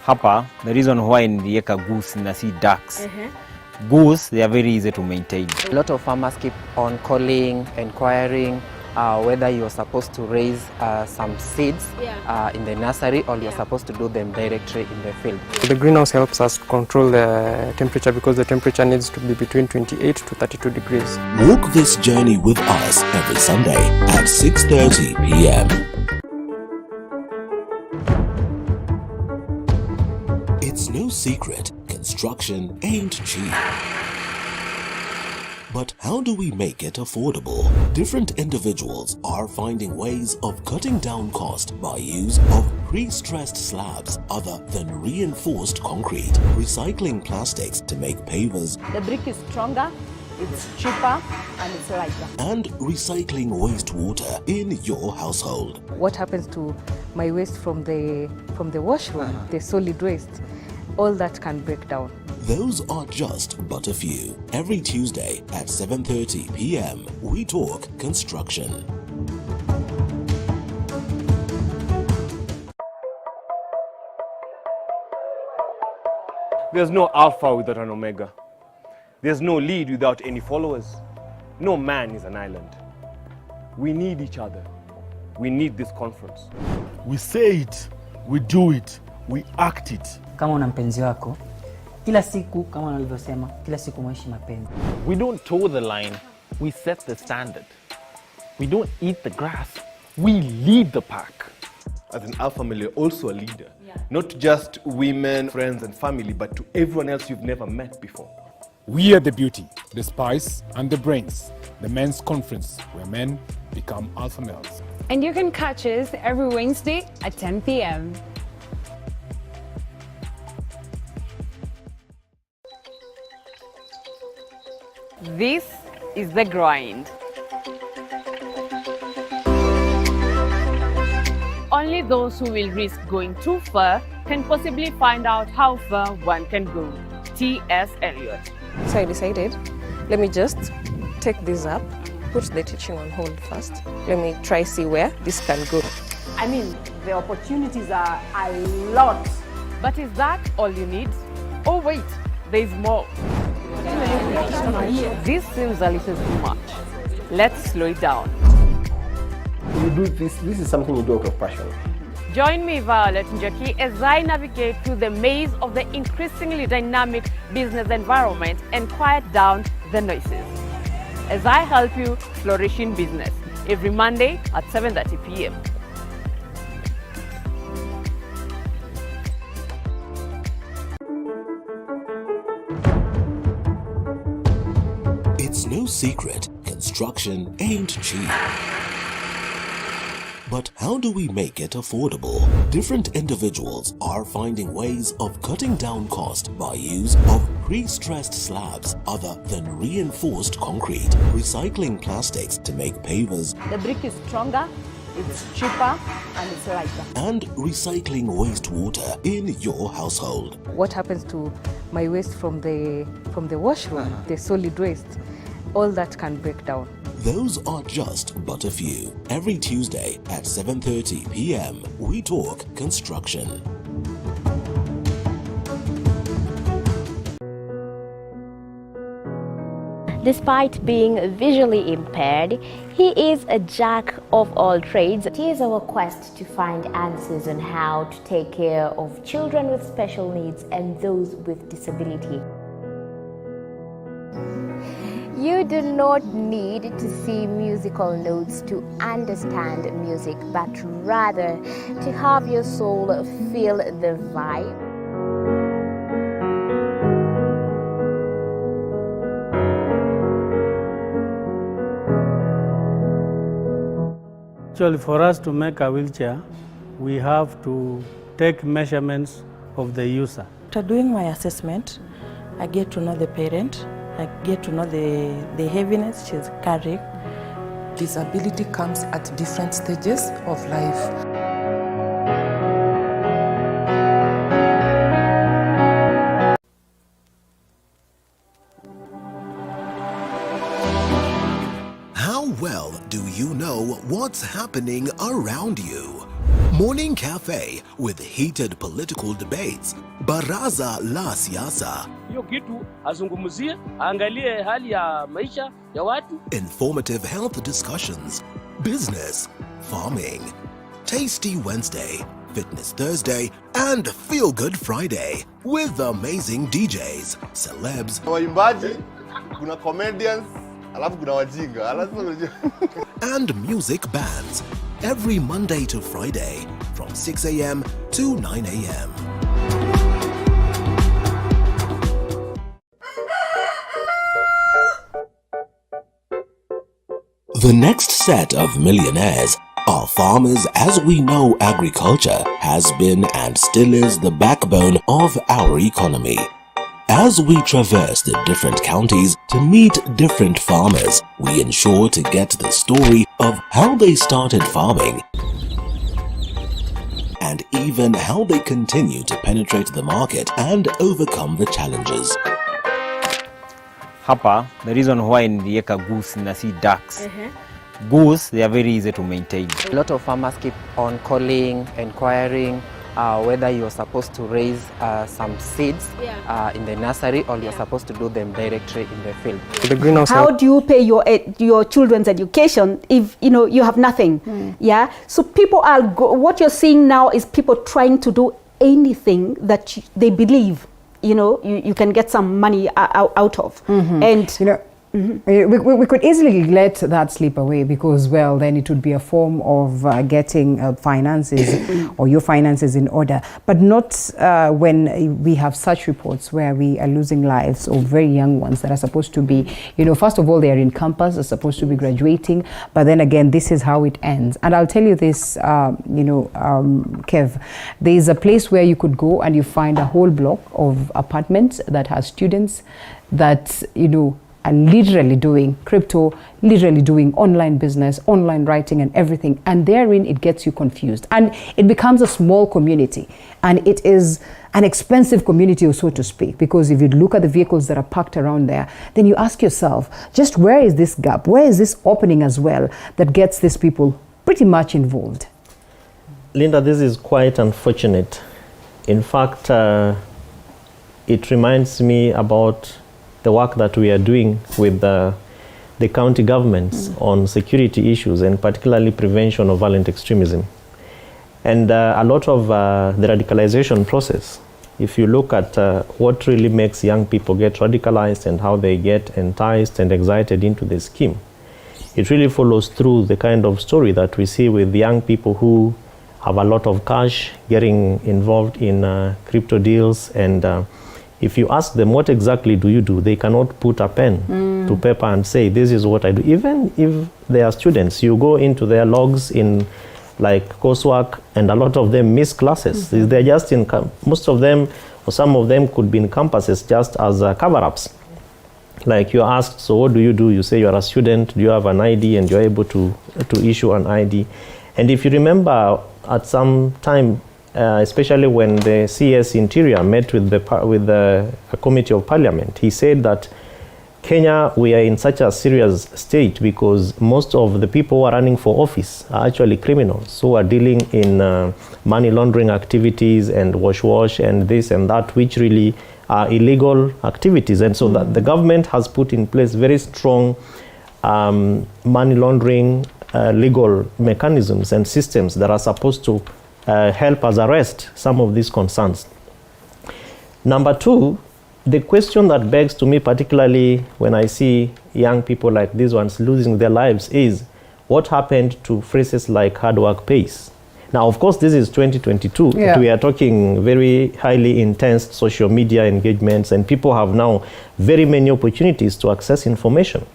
Hapa, the reason why nilieka goose na si ducks. Goose, they are very easy to maintain. A lot of farmers keep on calling, inquiring whether you're supposed to raise some seeds in the nursery or you're supposed to do them directly in the field. The greenhouse helps us control the temperature because the temperature needs to be between 28 to 32 degrees. Walk this journey with us every Sunday at 6:30 p.m. It's no secret construction ain't cheap. But how do we make it affordable? Different individuals are finding ways of cutting down cost by use of pre-stressed slabs other than reinforced concrete, recycling plastics to make pavers. The brick is stronger, it's cheaper, and it's lighter. And recycling wastewater in your household. What happens to my waste from the washroom, the solid waste? All that can break down. Those are just but a few. Every Tuesday at 7:30 p.m. we talk construction. There's no alpha without an omega. There's no lead without any followers. No man is an island. We need each other. We need this conference. We say it, we do it, we act it. Kama una mpenzi wako, kila siku kama walivyosema, kila siku mwishi mapenzi. We don't toe the line, we set the standard. We don't eat the grass, we lead the pack. As an alpha male, you're also a leader. Not just women, friends and family, but to everyone else you've never met before. We are the beauty, the spice and the brains. The men's conference where men become alpha males. And you can catch us every Wednesday at 10 p.m. This is The Grind. Only those who will risk going too far can possibly find out how far one can go. T.S. Eliot. So I decided, let me just take this up, put the teaching on hold first. Let me try see where this can go. I mean, the opportunities are a lot. But is that all you need? Oh wait, there's more. This seems a little too much. Let's slow it down. You do this is something you do out of passion. Join me, Violet Njoki, as I navigate through the maze of the increasingly dynamic business environment and quiet down the noises. As I help you flourish in business, every Monday at 7:30 p.m. It's no secret, construction ain't cheap. But how do we make it affordable? Different individuals are finding ways of cutting down cost by use of pre-stressed slabs other than reinforced concrete, recycling plastics to make pavers. The brick is stronger, it's cheaper, and it's lighter. And recycling wastewater in your household. What happens to my waste from the washroom, the solid waste? All that can break down. Those are just but a few. Every Tuesday at 7:30 p.m. we talk construction. Despite being visually impaired, he is a jack of all trades. It is our quest to find answers on how to take care of children with special needs and those with disability. You do not need to see musical notes to understand music, but rather to have your soul feel the vibe. Actually, for us to make a wheelchair, we have to take measurements of the user. After doing my assessment, I get to know the parent. I get to know the heaviness she's carrying. Disability comes at different stages of life. How well do you know what's happening around you? Morning Cafe with heated political debates. Baraza la Siasa. Hiyo kitu azungumzie, angalie hali ya maisha ya watu. Informative health discussions. Business, farming. Tasty Wednesday, Fitness Thursday, and Feel Good Friday with amazing DJs, celebs, waimbaji, kuna comedians, alafu kuna wajinga. and music bands every Monday to Friday from 6 a.m. to 9 a.m. The next set of millionaires are farmers. As we know, agriculture has been and still is the backbone of our economy. As we traverse the different counties to meet different farmers, we ensure to get the story of how they started farming and even how they continue to penetrate the market and overcome the challenges. Hapa, the reason why niliweka goose na si ducks. Goose, they are very easy to maintain. A lot of farmers keep on calling, inquiring whether you're supposed to raise some seeds in the nursery or you're supposed to do them directly in the field. The greenhouse. How do you pay your children's education if you have nothing? Yeah. So people are what you're seeing now is people trying to do anything that they believe you can get some money out of, and we could easily let that slip away because, well, then it would be a form of getting finances or your finances in order, but not when we have such reports where we are losing lives of very young ones that are supposed to be, first of all, they are in campus, are supposed to be graduating, but then again, this is how it ends. And I'll tell you this, Kev, there is a place where you could go and you find a whole block of apartments that has students that, are literally doing crypto, literally doing online business, online writing and everything. And therein it gets you confused. And it becomes a small community. And it is an expensive community, so to speak, because if you look at the vehicles that are parked around there, then you ask yourself, just where is this gap? Where is this opening as well that gets these people pretty much involved? Linda, this is quite unfortunate. In fact, it reminds me about the work that we are doing with the county governments on security issues and particularly prevention of violent extremism. And a lot of the radicalization process, if you look at what really makes young people get radicalized and how they get enticed and excited into the scheme, it really follows through the kind of story that we see with young people who have a lot of cash getting involved in crypto deals, and if you ask them what exactly do you do, they cannot put a pen to paper and say this is what I do. Even if they are students, you go into their logs in like coursework and a lot of them miss classes. They're just in, most of them or some of them could be in campuses just as cover-ups. Like you're asked, so what do? You say you're a student, do you have an ID, and you're able to issue an ID. And if you remember at some time, especially when the CS Interior met with the Committee of Parliament, he said that Kenya, we are in such a serious state because most of the people who are running for office are actually criminals who are dealing in money laundering activities and wash and this and that, which really are illegal activities. And so that the government has put in place very strong money laundering legal mechanisms and systems that are supposed to help us arrest some of these concerns. Number two, the question that begs to me, particularly when I see young people like these ones losing their lives, is what happened to phrases like hard work pays? Now, of course, this is 2022. Yeah. We are talking very highly intense social media engagements, and people have now very many opportunities to access information.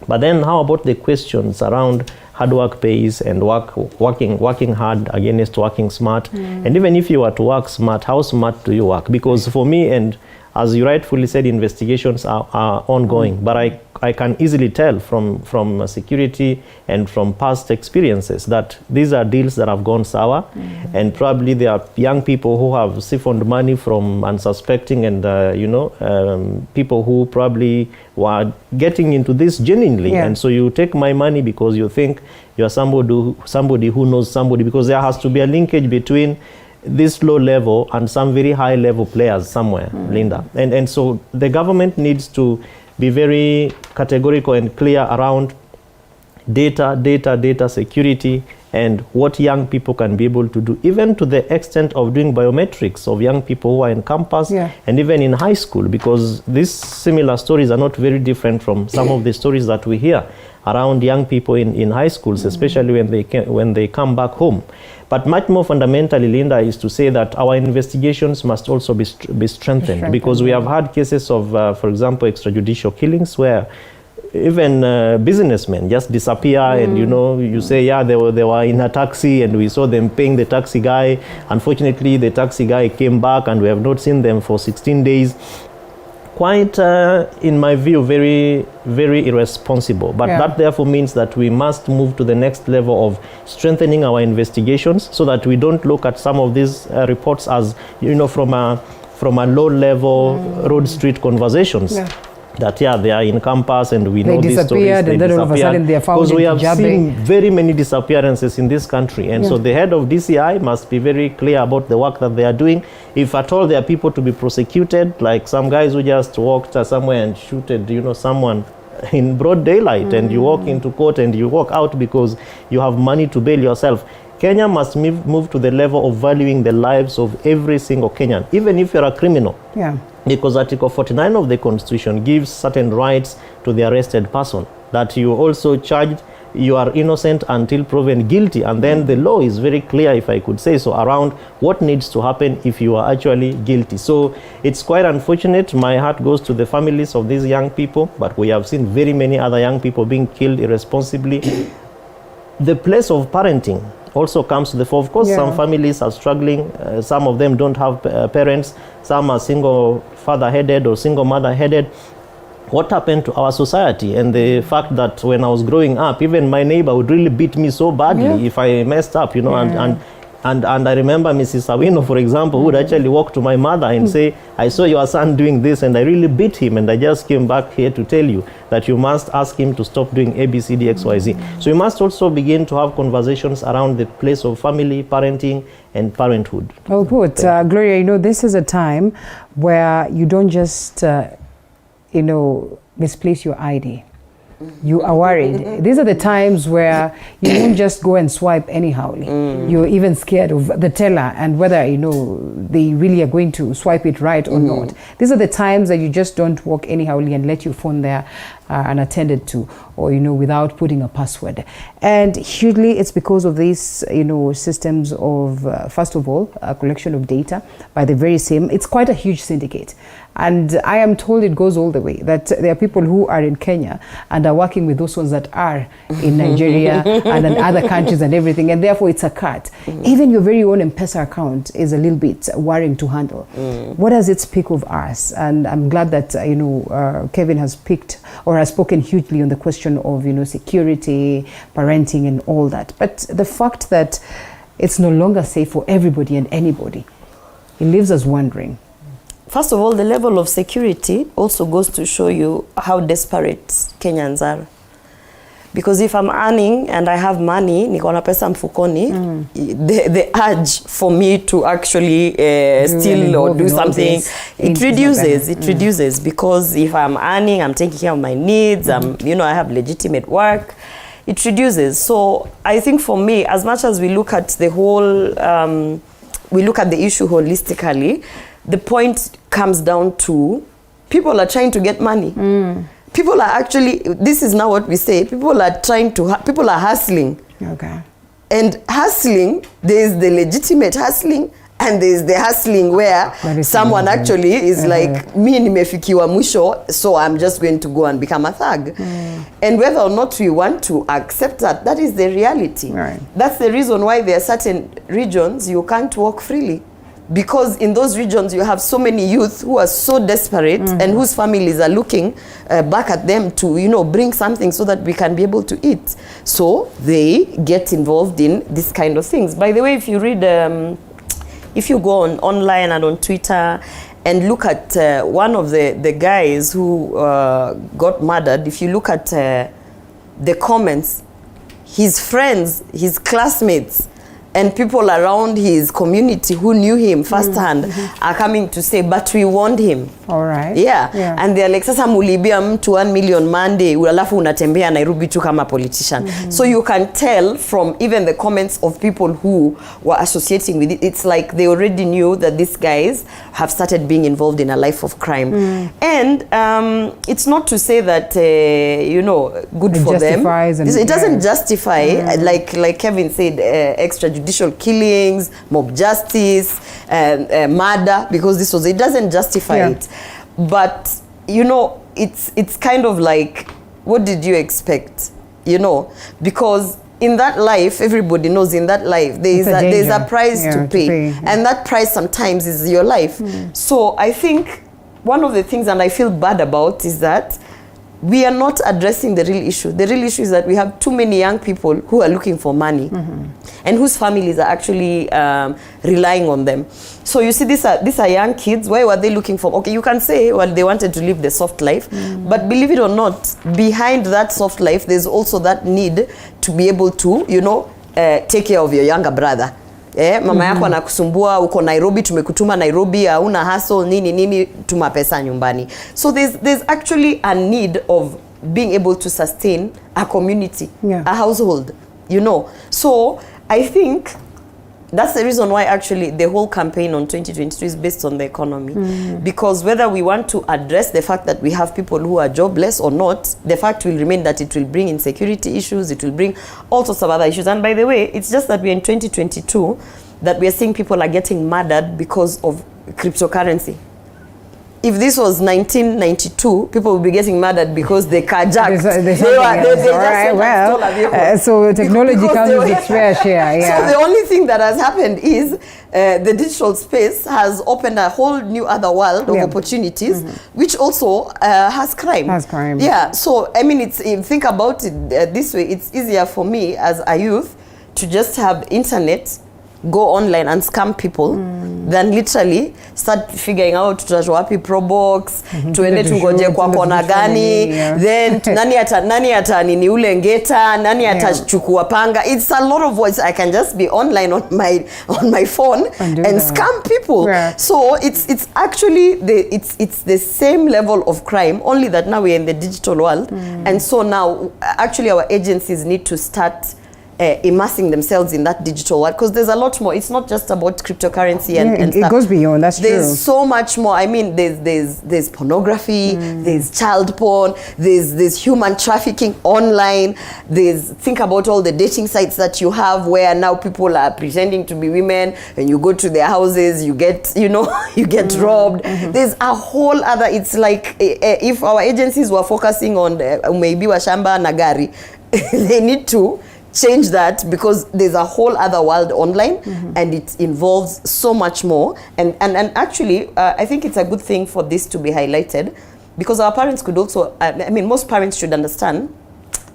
But then how about the questions around hard work pays and working hard against working smart? And even if you are to work smart, how smart do you work? Because for me, and as you rightfully said, investigations are ongoing, but I can easily tell from security and from past experiences that these are deals that have gone sour, and probably there are young people who have siphoned money from unsuspecting and people who probably were getting into this genuinely, and so you take my money because you think you are somebody who knows somebody, because there has to be a linkage between this low level and some very high level players somewhere, Linda. And so the government needs to be very categorical and clear around data security and what young people can be able to do, even to the extent of doing biometrics of young people who are in campus and even in high school, because these similar stories are not very different from some of the stories that we hear around young people in high schools, especially when they come back home. But much more fundamentally, Linda, is to say that our investigations must also be strengthened, because we have had cases of, for example, extrajudicial killings where even businessmen just disappear, and you say, yeah, they were in a taxi and we saw them paying the taxi guy. Unfortunately, the taxi guy came back and we have not seen them for 16 days. Quite, in my view, very, very irresponsible. But that therefore means that we must move to the next level of strengthening our investigations so that we don't look at some of these reports as, from a low-level road street conversations. Yeah. That they are in campus and we know these stories. And then all of a sudden they are found. Because we have seen very many disappearances in this country, and so the head of DCI must be very clear about the work that they are doing. If at all there are people to be prosecuted, like some guys who just walked somewhere and shooted, someone in broad daylight, and you walk into court and you walk out because you have money to bail yourself. Kenya must move to the level of valuing the lives of every single Kenyan, even if you're a criminal. Yeah. Because Article 49 of the Constitution gives certain rights to the arrested person, that you also charged, you are innocent until proven guilty. And then the law is very clear, if I could say so, around what needs to happen if you are actually guilty. So it's quite unfortunate. My heart goes to the families of these young people, but we have seen very many other young people being killed irresponsibly. The place of parenting also comes to the fore. Of course, some families are struggling. Some of them don't have parents. Some are single father-headed or single mother-headed. What happened to our society? And the fact that when I was growing up, even my neighbor would really beat me so badly if I messed up, and I remember Mrs. Awino, for example, would actually walk to my mother and say, I saw your son doing this and I really beat him, and I just came back here to tell you that you must ask him to stop doing ABCD, XYZ. So we must also begin to have conversations around the place of family, parenting, and parenthood. Well put. Gloria, this is a time where you don't just, misplace your ID. You are worried. These are the times where you won't just go and swipe anyhow. You're even scared of the teller and whether they really are going to swipe it right or not. These are the times that you just don't walk anyhow and let your phone there unattended to, or without putting a password. And hugely it's because of these systems of first of all collection of data by the very same. It's quite a huge syndicate. And I am told it goes all the way, that there are people who are in Kenya and are working with those ones that are in Nigeria and in other countries and everything, and therefore it's a cut. Even your very own M-Pesa account is a little bit worrying to handle. What does it speak of us? And I'm glad that Kevin has picked or has spoken hugely on the question of security, parenting, and all that. But the fact that it's no longer safe for everybody and anybody, it leaves us wondering. First of all, the level of security also goes to show you how desperate Kenyans are. Because if I'm earning and I have money, niko na pesa mfukoni, the urge for me to actually steal or do something, it reduces. Because if I'm earning, I'm taking care of my needs, I have legitimate work, it reduces. So I think for me, as much as we look at the whole, we look at the issue holistically, the point comes down to people are trying to get money. People are actually, this is now what we say, people are hustling. Okay. And hustling, there's the legitimate hustling and there's the hustling where someone actually is like, mi nimefikiwa mwisho, so I'm just going to go and become a thug. And whether or not we want to accept that, that is the reality. Right. That's the reason why there are certain regions you can't walk freely. Because in those regions you have so many youth who are so desperate and whose families are looking back at them to bring something so that we can be able to eat. So they get involved in this kind of things. By the way, if you read, if you go online and on Twitter and look at one of the guys who got murdered, if you look at the comments, his friends, his classmates, and people around his community who knew him firsthand are coming to say, but we warned him. All right. Yeah. And they're like, sasa mulibia mtu 1 million Monday, alafu unatembea Nairobi tu kama politician. So you can tell from even the comments of people who were associating with it, it's like they already knew that these guys have started being involved in a life of crime. And it's not to say that, good it for them. It doesn't justify, like Kevin said, extrajudicial killings, mob justice, murder, because it doesn't justify it. But it's kind of like what did you expect? You know, because in that life, everybody knows in that life there's a price to pay. And that price sometimes is your life. So I think one of the things, and I feel bad about, is that we are not addressing the real issue. The real issue is that we have too many young people who are looking for money and whose families are actually relying on them. So you see, these are young kids. Why were they looking for? Okay, you can say, well, they wanted to live the soft life. But believe it or not, behind that soft life, there's also that need to be able to, you know, take care of your younger brother. Mama yako anakusumbua, uko Nairobi, tumekutuma Nairobi, hauna hustle, nini, tuma pesa nyumbani. So there's actually a need of being able to sustain a community, a household, you know. So I think that's the reason why actually the whole campaign on 2022 is based on the economy. Because whether we want to address the fact that we have people who are jobless or not, the fact will remain that it will bring insecurity issues, it will bring all sorts of other issues. And by the way, it's just that we're in 2022 that we are seeing people are getting murdered because of cryptocurrency. If this was 1992, people would be getting murdered because they carjacked. So technology comes with its fair share. So the only thing that has happened is the digital space has opened a whole new other world of opportunities, which also has crime. Yeah. So I mean, think about it this way. It's easier for me as a youth to just have internet, go online and scam people than literally start figuring out tutajua wapi probox, tuende tungoje kwa kona gani, then nani ata nini ule ngeta, nani atachukua panga. It's a lot of voice. I can just be online on my phone and scam people. So it's actually it's the same level of crime, only that now we're in the digital world. And so now actually our agencies need to start immersing themselves in that digital world, because there's a lot more. It's not just about cryptocurrency and stuff. It goes beyond. That's true. There's so much more. I mean, there's pornography, there's child porn, there's human trafficking online. Think about all the dating sites that you have where now people are pretending to be women, and you go to their houses, you get robbed. There's a whole other. It's like if our agencies were focusing on maybe Washamba Nagari, they need to change that, because there's a whole other world online and it involves so much more. And actually, I think it's a good thing for this to be highlighted, because our parents could also, I mean, most parents should understand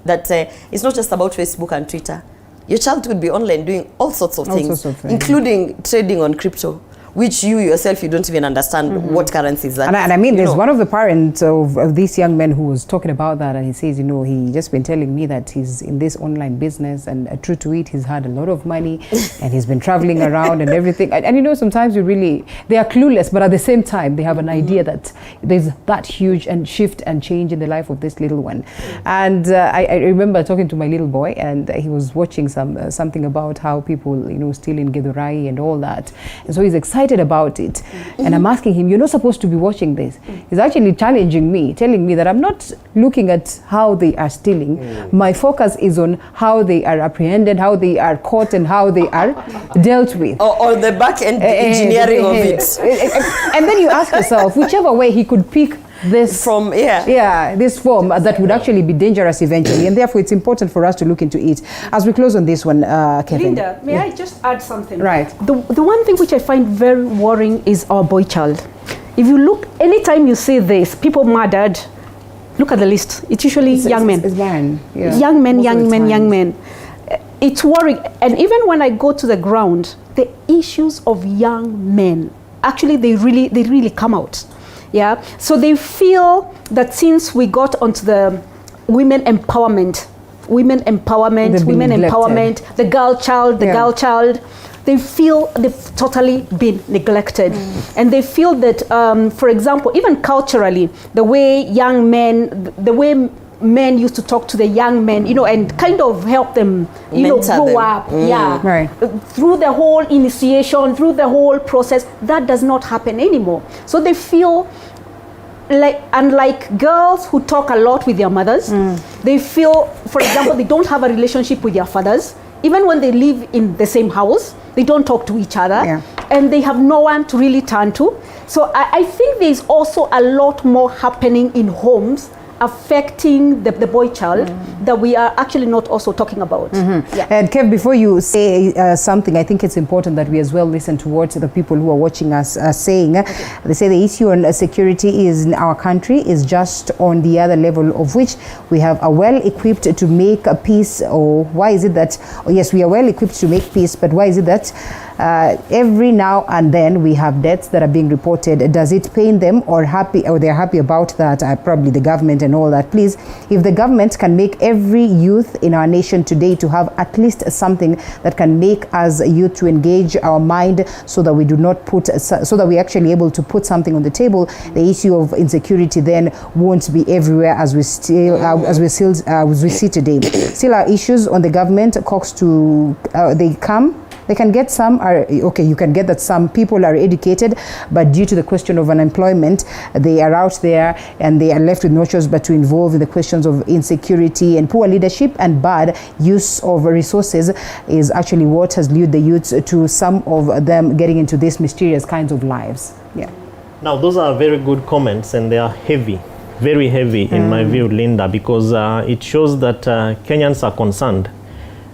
that it's not just about Facebook and Twitter. Your child could be online doing all sorts of things, including trading on crypto, which you yourself, you don't even understand what currency is that. And I mean, there's one of the parents of this young man who was talking about that, and he says, you know, he just been telling me that he's in this online business, and true to it, he's had a lot of money and he's been traveling around and everything. And you know, sometimes they are clueless, but at the same time, they have an idea that there's that huge and shift and change in the life of this little one. And I remember talking to my little boy, and he was watching something about how people, you know, steal in Githurai and all that. And so he's excited about it. And I'm asking him, you're not supposed to be watching this. He's actually challenging me, telling me that I'm not looking at how they are stealing. My focus is on how they are apprehended, how they are caught, and how they are dealt with. Or the back-end engineering of it. And then you ask yourself, whichever way he could pick this from this form that would actually be dangerous eventually, and therefore it's important for us to look into it. As we close on this one, Kevin. Linda, may I just add something? Right. The one thing which I find very worrying is our boy child. If you look, anytime you see this, people murdered, look at the list. It's usually young men. It's young men. It's worrying. And even when I go to the ground, the issues of young men, actually they really come out. Yeah, so they feel that since we got onto the women empowerment, the girl child, they feel they've totally been neglected. And they feel that, for example, even culturally, the way men used to talk to the young men, you know, and kind of help them, grow up. Through the whole initiation, through the whole process, that does not happen anymore. So they feel like, unlike girls who talk a lot with their mothers, they feel, for example, they don't have a relationship with their fathers. Even when they live in the same house, they don't talk to each other, and they have no one to really turn to. So I think there's also a lot more happening in homes affecting the boy child that we are actually not also talking about. Yeah. And Kev, before you say something, I think it's important that we as well listen to what the people who are watching us are saying. They say the issue on security is in our country is just on the other level of which we have a well-equipped to make a peace. Or why is it that, yes, we are well-equipped to make peace, but why is it that every now and then we have deaths that are being reported? Does it pain them or they're happy about that? Probably the government and all that. Please, if the government can make every youth in our nation today to have at least something that can make us youth to engage our mind so that we do not put, so that we're actually able to put something on the table, the issue of insecurity then won't be everywhere as we still, as we see today. Still our issues on the government, they can get some okay, you can get that some people are educated, but due to the question of unemployment, they are out there and they are left with no choice but to involve in the questions of insecurity and poor leadership and bad use of resources is actually what has lured the youths to some of them getting into these mysterious kinds of lives. Yeah. Now, those are very good comments and they are heavy, very heavy in my view, Linda, because it shows that Kenyans are concerned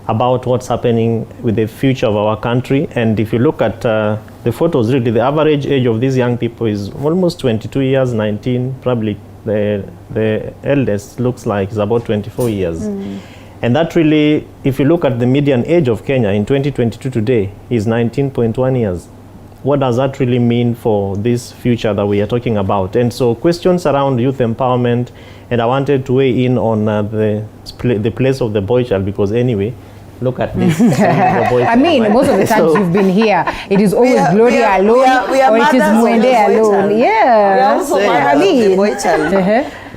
about what's happening with the future of our country. And if you look at the photos, really, the average age of these young people is almost 22 years, 19, probably the eldest looks like is about 24 years. And that really, if you look at the median age of Kenya in 2022 today, is 19.1 years. What does that really mean for this future that we are talking about? And so questions around youth empowerment, and I wanted to weigh in on the place of the boy child, because anyway, look at this. I mean, most of the times you've been here, it is always Gloria alone, or it is Mwende alone. Yeah. I mean,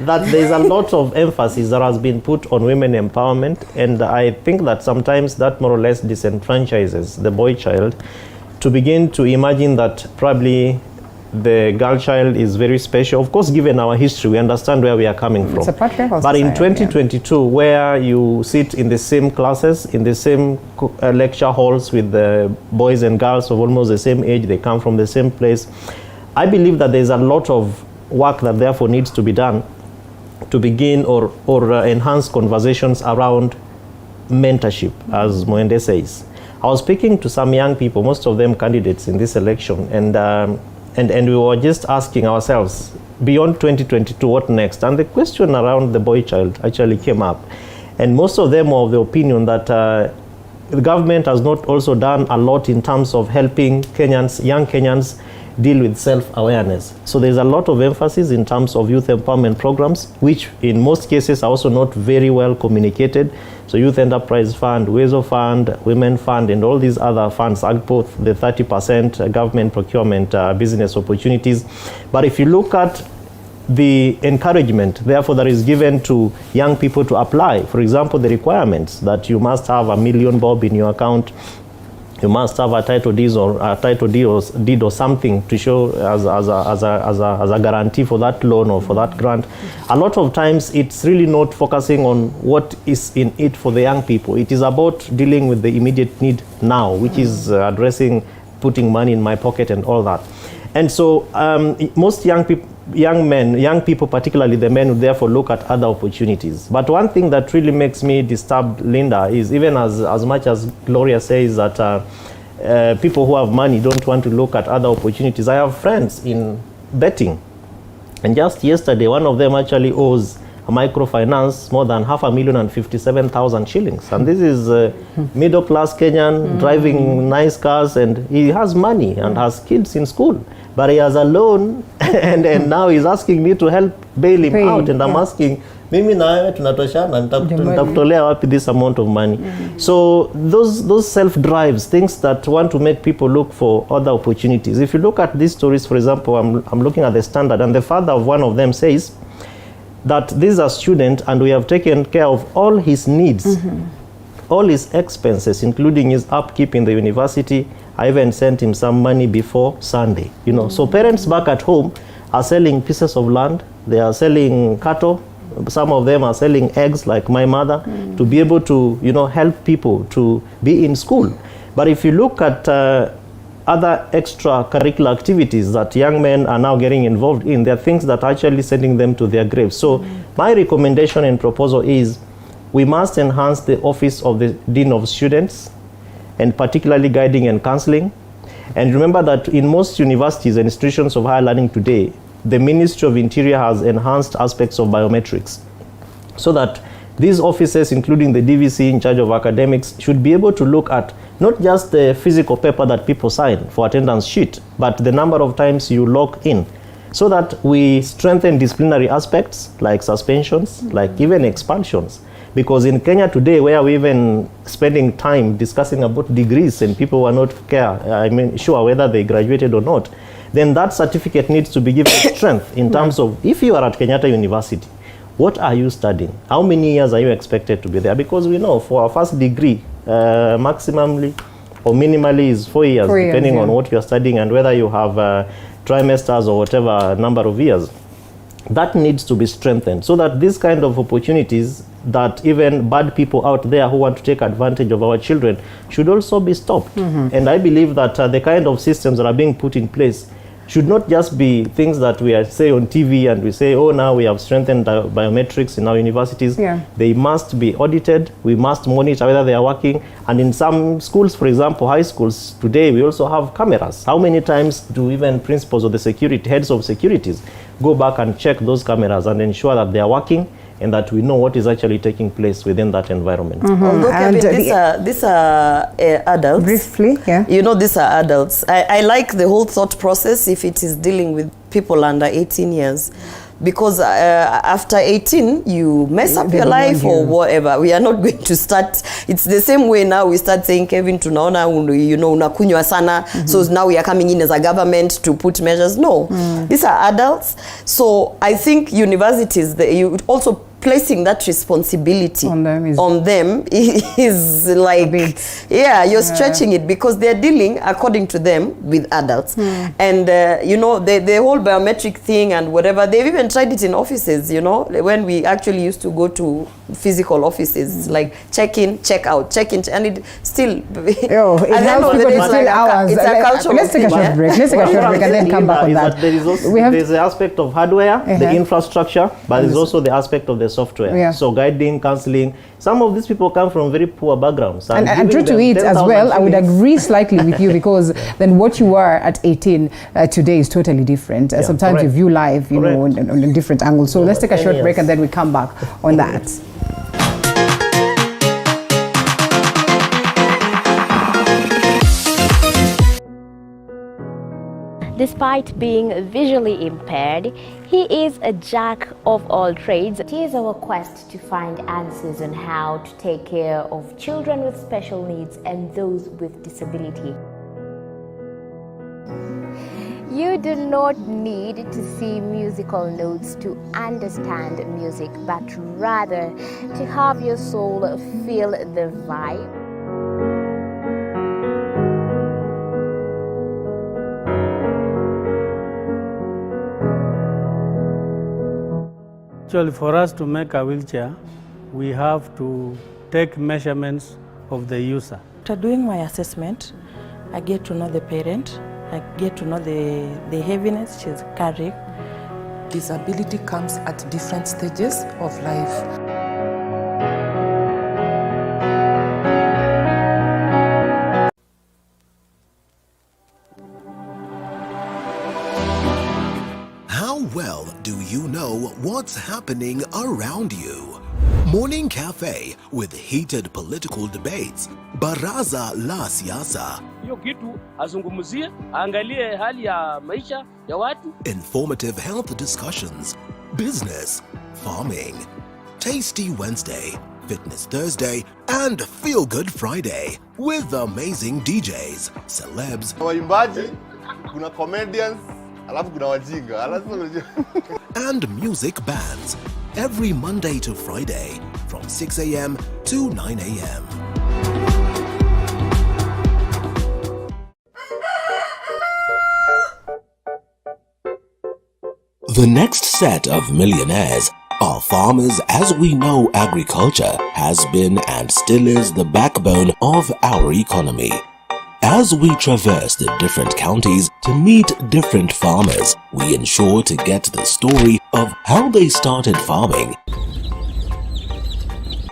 that there's a lot of emphasis that has been put on women empowerment, and I think that sometimes that more or less disenfranchises the boy child to begin to imagine that probably the girl child is very special. Of course, given our history, we understand where we are coming from. It's a patriarchal But in society, 2022, where you sit in the same classes, in the same lecture halls with the boys and girls of almost the same age, they come from the same place, I believe that there's a lot of work that therefore needs to be done to begin or enhance conversations around mentorship, as Mwende says. I was speaking to some young people, most of them candidates in this election, and we were just asking ourselves, beyond 2022, what next? And the question around the boy child actually came up. And most of them were of the opinion that the government has not also done a lot in terms of helping Kenyans, young Kenyans, deal with self-awareness. So there's a lot of emphasis in terms of youth empowerment programs, which in most cases are also not very well communicated. So Youth Enterprise Fund, Wezo Fund, Women Fund, and all these other funds, both the 30% government procurement business opportunities. But if you look at the encouragement, therefore, that is given to young people to apply, for example, the requirements that you must have $1 million bob in your account, you must have a title deed or something to show as a guarantee for that loan or for that grant. A lot of times it's really not focusing on what is in it for the young people. It is about dealing with the immediate need now, which is addressing putting money in my pocket and all that. And so most young people, particularly the men, would therefore look at other opportunities. But one thing that really makes me disturbed, Linda, is even as much as Gloria says that people who have money don't want to look at other opportunities. I have friends in betting, and just yesterday, one of them actually owes a microfinance more than 557,000 shillings. And this is middle-class Kenyan driving nice cars, and he has money and has kids in school. But he has a loan, and now he's asking me to help bail him out. And I'm asking, mimi na wewe tunatoshana, nitakutolea wapi this amount of money? So those self-drives, things that want to make people look for other opportunities. If you look at these stories, for example, I'm looking at the Standard, and the father of one of them says that this is a student and we have taken care of all his needs, all his expenses, including his upkeep in the university. I even sent him some money before Sunday, you know. So parents back at home are selling pieces of land, they are selling cattle, some of them are selling eggs like my mother to be able to, you know, help people to be in school. But if you look at other extracurricular activities that young men are now getting involved in, there are things that are actually sending them to their graves. So my recommendation and proposal is we must enhance the office of the Dean of Students, and particularly guiding and counseling. And remember that in most universities and institutions of higher learning today, the Ministry of Interior has enhanced aspects of biometrics, so that these offices, including the DVC in charge of academics, should be able to look at not just the physical paper that people sign for attendance sheet, but the number of times you log in, so that we strengthen disciplinary aspects like suspensions, like even expulsions. Because in Kenya today, where we're even spending time discussing about degrees and people are not sure whether they graduated or not, then that certificate needs to be given strength in terms of, if you are at Kenyatta University, what are you studying? How many years are you expected to be there? Because we know for our first degree, maximally or minimally is 4 years, depending on what you are studying and whether you have trimesters or whatever number of years. That needs to be strengthened so that these kind of opportunities that even bad people out there who want to take advantage of our children should also be stopped. And I believe that the kind of systems that are being put in place should not just be things that we are say on TV and we say, oh, now we have strengthened biometrics in our universities. They must be audited. We must monitor whether they are working. And in some schools, for example, high schools, today we also have cameras. How many times do even principals of the security, heads of securities, go back and check those cameras and ensure that they are working and that we know what is actually taking place within that environment? Although, Kevin, these are adults. Briefly, yeah. You know, these are adults. I like the whole thought process if it is dealing with people under 18 years. Because after 18, you mess up your life or whatever. We are not going to start. It's the same way now we start saying, Kevin, tunaona, you know, unakunywa sana. So now we are coming in as a government to put measures. No, these are adults. So I think universities, you also placing that responsibility on them is like, you're stretching it because they're dealing, according to them, with adults. And, you know, the whole biometric thing and whatever, they've even tried it in offices, you know, when we actually used to go to physical offices, like check in, check out, check in, and it still... it helps people to steal hours. It's a cultural Let's take a short break. Let's take a short break and then come back on that. There's the aspect of hardware, the infrastructure, but there's also the aspect of the software. So guiding, counseling. Some of these people come from very poor backgrounds. And true to it as well, I would agree slightly with you because then what you were at 18 today is totally different. Sometimes you view life, you know, on a different angle. So let's take a short break and then we come back on that. Despite being visually impaired, he is a jack of all trades. It is our quest to find answers on how to take care of children with special needs and those with disability. You do not need to see musical notes to understand music, but rather to have your soul feel the vibe. Actually, for us to make a wheelchair, we have to take measurements of the user. After doing my assessment, I get to know the parent, I get to know the heaviness she's carrying. Disability comes at different stages of life. Well, do you know what's happening around you? Morning Cafe with heated political debates. Baraza la Siasa. Hiyo kitu azungumzie, angalie hali ya maisha ya watu. Informative health discussions. Business, farming. Tasty Wednesday, Fitness Thursday, and Feel Good Friday with amazing DJs, celebs, waimbaji, kuna comedians, alafu kuna wajinga. and music bands every Monday to Friday from 6 a.m. to 9 a.m. The next set of millionaires are farmers. As we know, agriculture has been and still is the backbone of our economy. As we traverse the different counties to meet different farmers, we ensure to get the story of how they started farming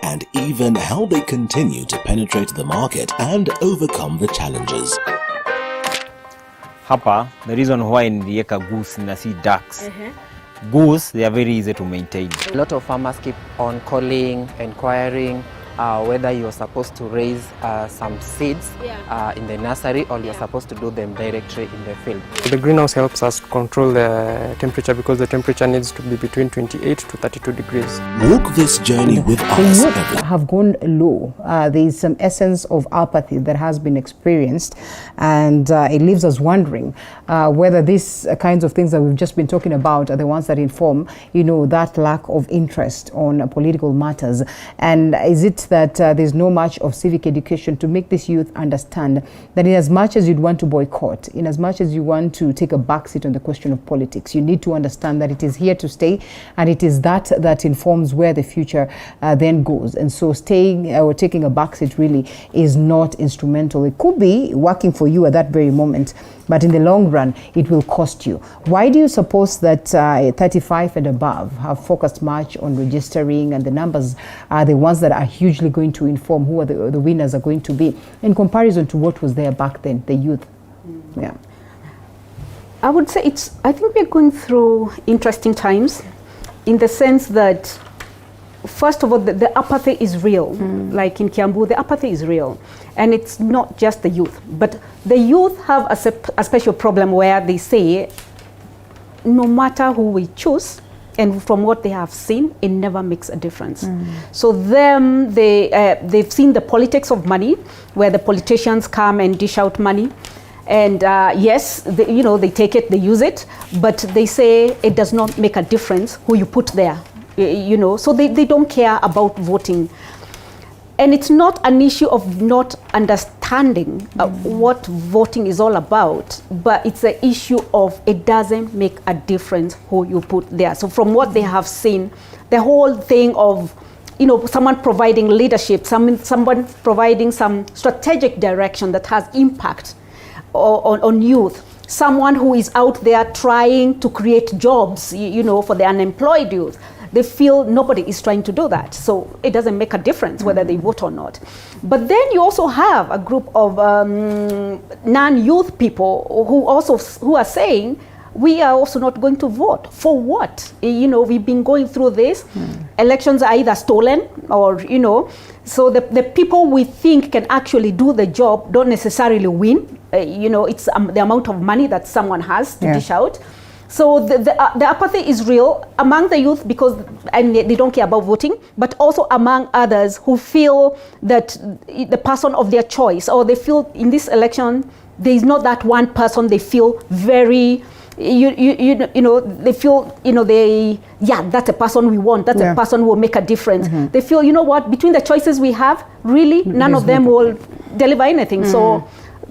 and even how they continue to penetrate the market and overcome the challenges. Hapa, the reason why niliweka goose na si ducks. Goose, they are very easy to maintain. A lot of farmers keep on calling, inquiring whether you're supposed to raise some seeds in the nursery or you're supposed to do them directly in the field. The greenhouse helps us control the temperature because the temperature needs to be between 28 to 32 degrees. Walk this journey with The us. youth have gone low. There is some essence of apathy that has been experienced, and it leaves us wondering whether these kinds of things that we've just been talking about are the ones that inform, that lack of interest on political matters. And is it that there's no much of civic education to make this youth understand that in as much as you'd want to boycott, in as much as you want to take a backseat on the question of politics, you need to understand that it is here to stay, and it is that informs where the future then goes. And so staying or taking a backseat really is not instrumental. It could be working for you at that very moment, but in the long run, it will cost you. Why do you suppose that 35 and above have focused much on registering, and the numbers are the ones that are hugely going to inform who are the winners are going to be in comparison to what was there back then, the youth? Yeah. I would say I think we're going through interesting times in the sense that, first of all, the apathy is real. Like in Kiambu, the apathy is real. And it's not just the youth, but the youth have a special problem where they say, no matter who we choose, and from what they have seen, it never makes a difference. So they've seen the politics of money, where the politicians come and dish out money. And yes, they take it, they use it, but they say it does not make a difference who you put there. So they don't care about voting. And it's not an issue of not understanding what voting is all about, but it's an issue of it doesn't make a difference who you put there. So from what they have seen, the whole thing of someone providing leadership, someone providing some strategic direction that has impact on youth, someone who is out there trying to create jobs, for the unemployed youth. They feel nobody is trying to do that. So it doesn't make a difference whether they vote or not. But then you also have a group of non-youth people who are saying, we are also not going to vote. For what? We've been going through this. Elections are either stolen or, so the people we think can actually do the job don't necessarily win. It's the amount of money that someone has to dish out. So the apathy is real among the youth and they don't care about voting, but also among others who feel that the person of their choice, or they feel in this election, there is not that one person they feel very, they feel, that's a person we want, that's a person who will make a difference. They feel, between the choices we have, really, none of them will deliver anything. So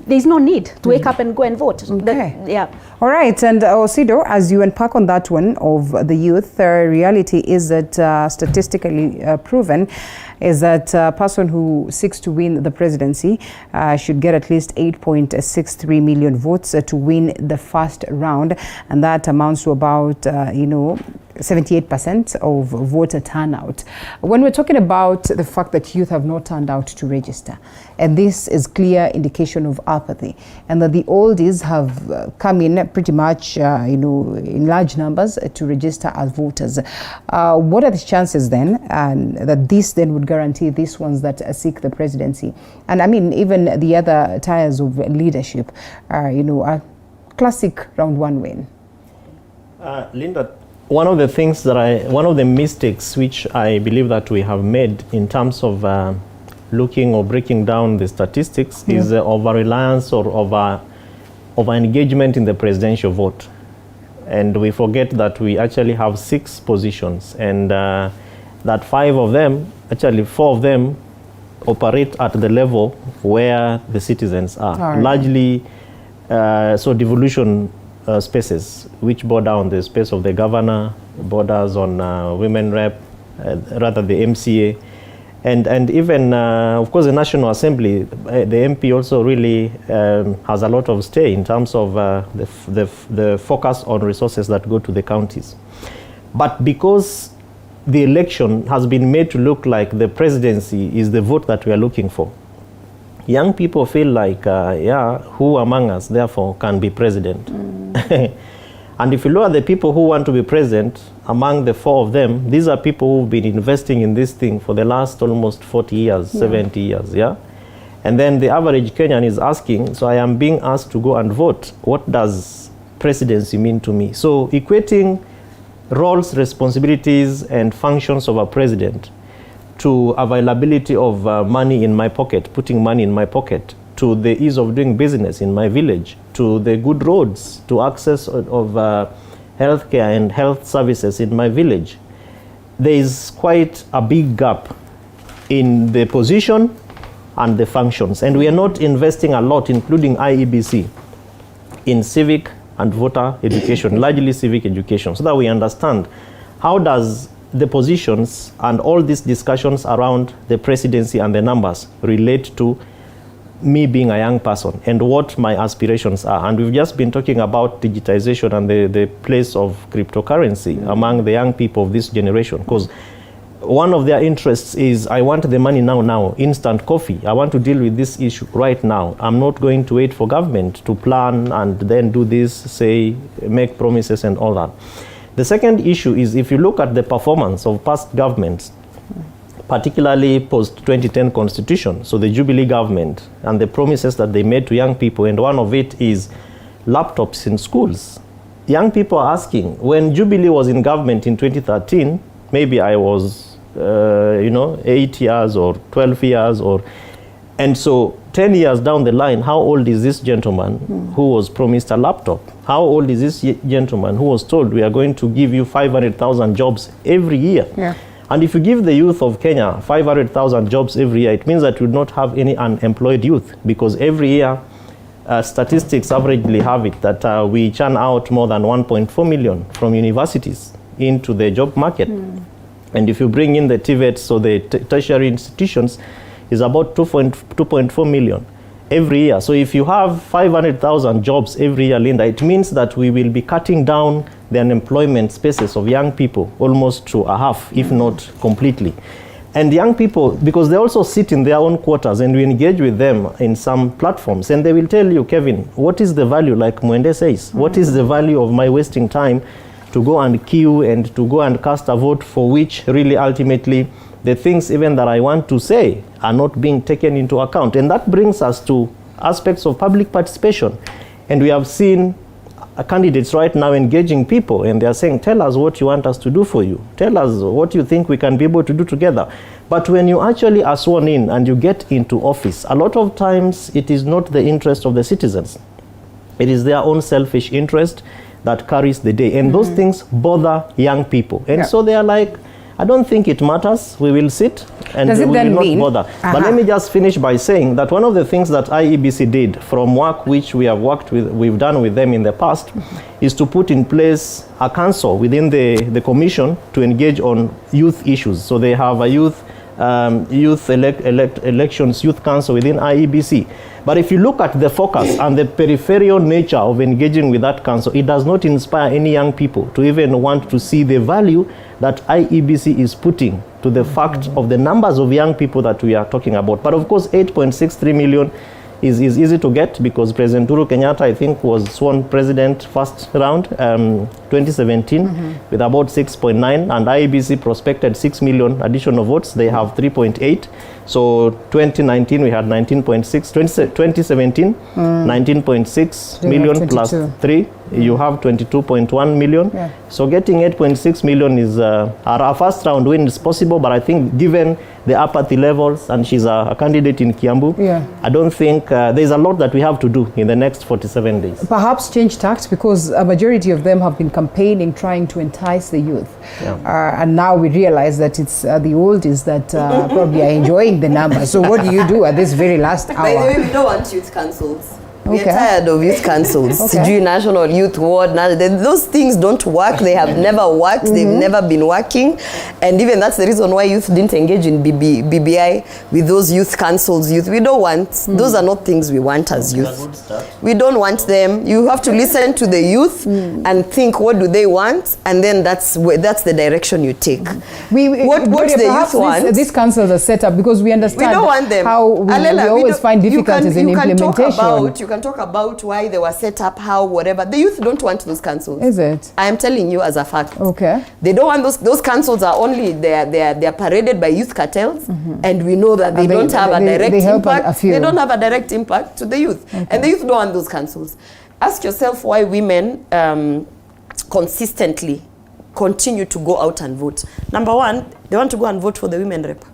there's no need to wake up and go and vote. Okay. All right. And Osido, as you unpack on that one of the youth, reality is that statistically proven is that a person who seeks to win the presidency should get at least 8.63 million votes to win the first round. And that amounts to about, 78% of voter turnout. When we're talking about the fact that youth have not turned out to register, and this is clear indication of apathy, and that the oldies have come in pretty much, in large numbers to register as voters. What are the chances then that this then would guarantee these ones that seek the presidency? And I mean, even the other tiers of leadership, a classic round one win. Linda, one of the mistakes which I believe that we have made in terms of looking or breaking down the statistics is over-reliance or over-engagement in the presidential vote. And we forget that we actually have 6 positions, and that 4 of them operate at the level where the citizens are. Largely, devolution spaces which border on the space of the governor, borders on women rep, rather the MCA, And even, of course, the National Assembly, the MP also really has a lot of stay in terms of the focus on resources that go to the counties. But because the election has been made to look like the presidency is the vote that we are looking for, young people feel like, who among us, therefore, can be president? And if you look at the people who want to be president, among the four of them, these are people who've been investing in this thing for the last almost 40 years, 70 years, And then the average Kenyan is asking, so I am being asked to go and vote. What does presidency mean to me? So equating roles, responsibilities, and functions of a president to availability of money in my pocket, putting money in my pocket, to the ease of doing business in my village, to the good roads, to access of healthcare and health services in my village. There is quite a big gap in the position and the functions. And we are not investing a lot, including IEBC, in civic and voter education, largely civic education, so that we understand how does the positions and all these discussions around the presidency and the numbers relate to me being a young person and what my aspirations are. And we've just been talking about digitization and the place of cryptocurrency among the young people of this generation, because one of their interests is, I want the money now, instant coffee. I want to deal with this issue right now. I'm not going to wait for government to plan and then do this, say, make promises and all that. The second issue is, if you look at the performance of past governments, particularly post-2010 constitution, so the Jubilee government, and the promises that they made to young people, and one of it is laptops in schools. Young people are asking, when Jubilee was in government in 2013, maybe I was, 8 years or 12 years, and so 10 years down the line, how old is this gentleman who was promised a laptop? How old is this gentleman who was told, we are going to give you 500,000 jobs every year? And if you give the youth of Kenya 500,000 jobs every year, it means that we do not have any unemployed youth, because every year statistics averagely have it that we churn out more than 1.4 million from universities into the job market. And if you bring in the TVET, so the tertiary institutions, is about 2.4 million every year. So if you have 500,000 jobs every year, Linda, it means that we will be cutting down the unemployment spaces of young people almost to a half, if not completely. And young people, because they also sit in their own quarters, and we engage with them in some platforms, and they will tell you, Kevin, what is the value, like Mwende says, what is the value of my wasting time to go and queue and to go and cast a vote for which really ultimately the things even that I want to say are not being taken into account. And that brings us to aspects of public participation. And we have seen candidates right now engaging people, and they are saying, tell us what you want us to do for you. Tell us what you think we can be able to do together. But when you actually are sworn in and you get into office, a lot of times it is not the interest of the citizens. It is their own selfish interest that carries the day. And those things bother young people. And so they are like, I don't think it matters. We will sit and we will not bother. But let me just finish by saying that one of the things that IEBC did from work which we've done with them in the past is to put in place a council within the commission to engage on youth issues. So they have a youth elections youth council within IEBC. But if you look at the focus and the peripheral nature of engaging with that council, it does not inspire any young people to even want to see the value that IEBC is putting to the fact of the numbers of young people that we are talking about. But of course, 8.63 million is easy to get, because President Uhuru Kenyatta, I think, was sworn president first round, 2017, with about 6.9, and IEBC prospected 6 million additional votes. They have 3.8. So 2019 we had 19.6, 2017 19.6 million plus 3, you have 22.1 million. So getting 8.6 million is our first round win is possible, but I think given the apathy levels, and she's a candidate in Kiambu, I don't think there's a lot that we have to do in the next 47 days. Perhaps change tactics, because a majority of them have been campaigning, trying to entice the youth. And now we realize that it's the oldies that probably are enjoying the numbers. So what do you do at this very last hour? By the way, we don't want youth councils. We're tired of youth councils. Sijui National Youth Ward. Those things don't work. They have never worked. They've never been working. And even that's the reason why youth didn't engage in BBI with those youth councils. We don't want, those are not things we want as youth. We don't want them. You have to listen to the youth and think, what do they want? And then that's the direction you take. What do the youth want? These councils are set up because we understand we don't want them. How we always find difficulties in implementation. You can talk about why they were set up, how, whatever. The youth don't want those councils. Is it? I am telling you as a fact. Okay. They don't want those councils. Are only they're paraded by youth cartels, and we know that they don't have a direct impact. They don't have a direct impact to the youth, and the youth don't want those councils. Ask yourself why women consistently continue to go out and vote. Number one, they want to go and vote for the women rep.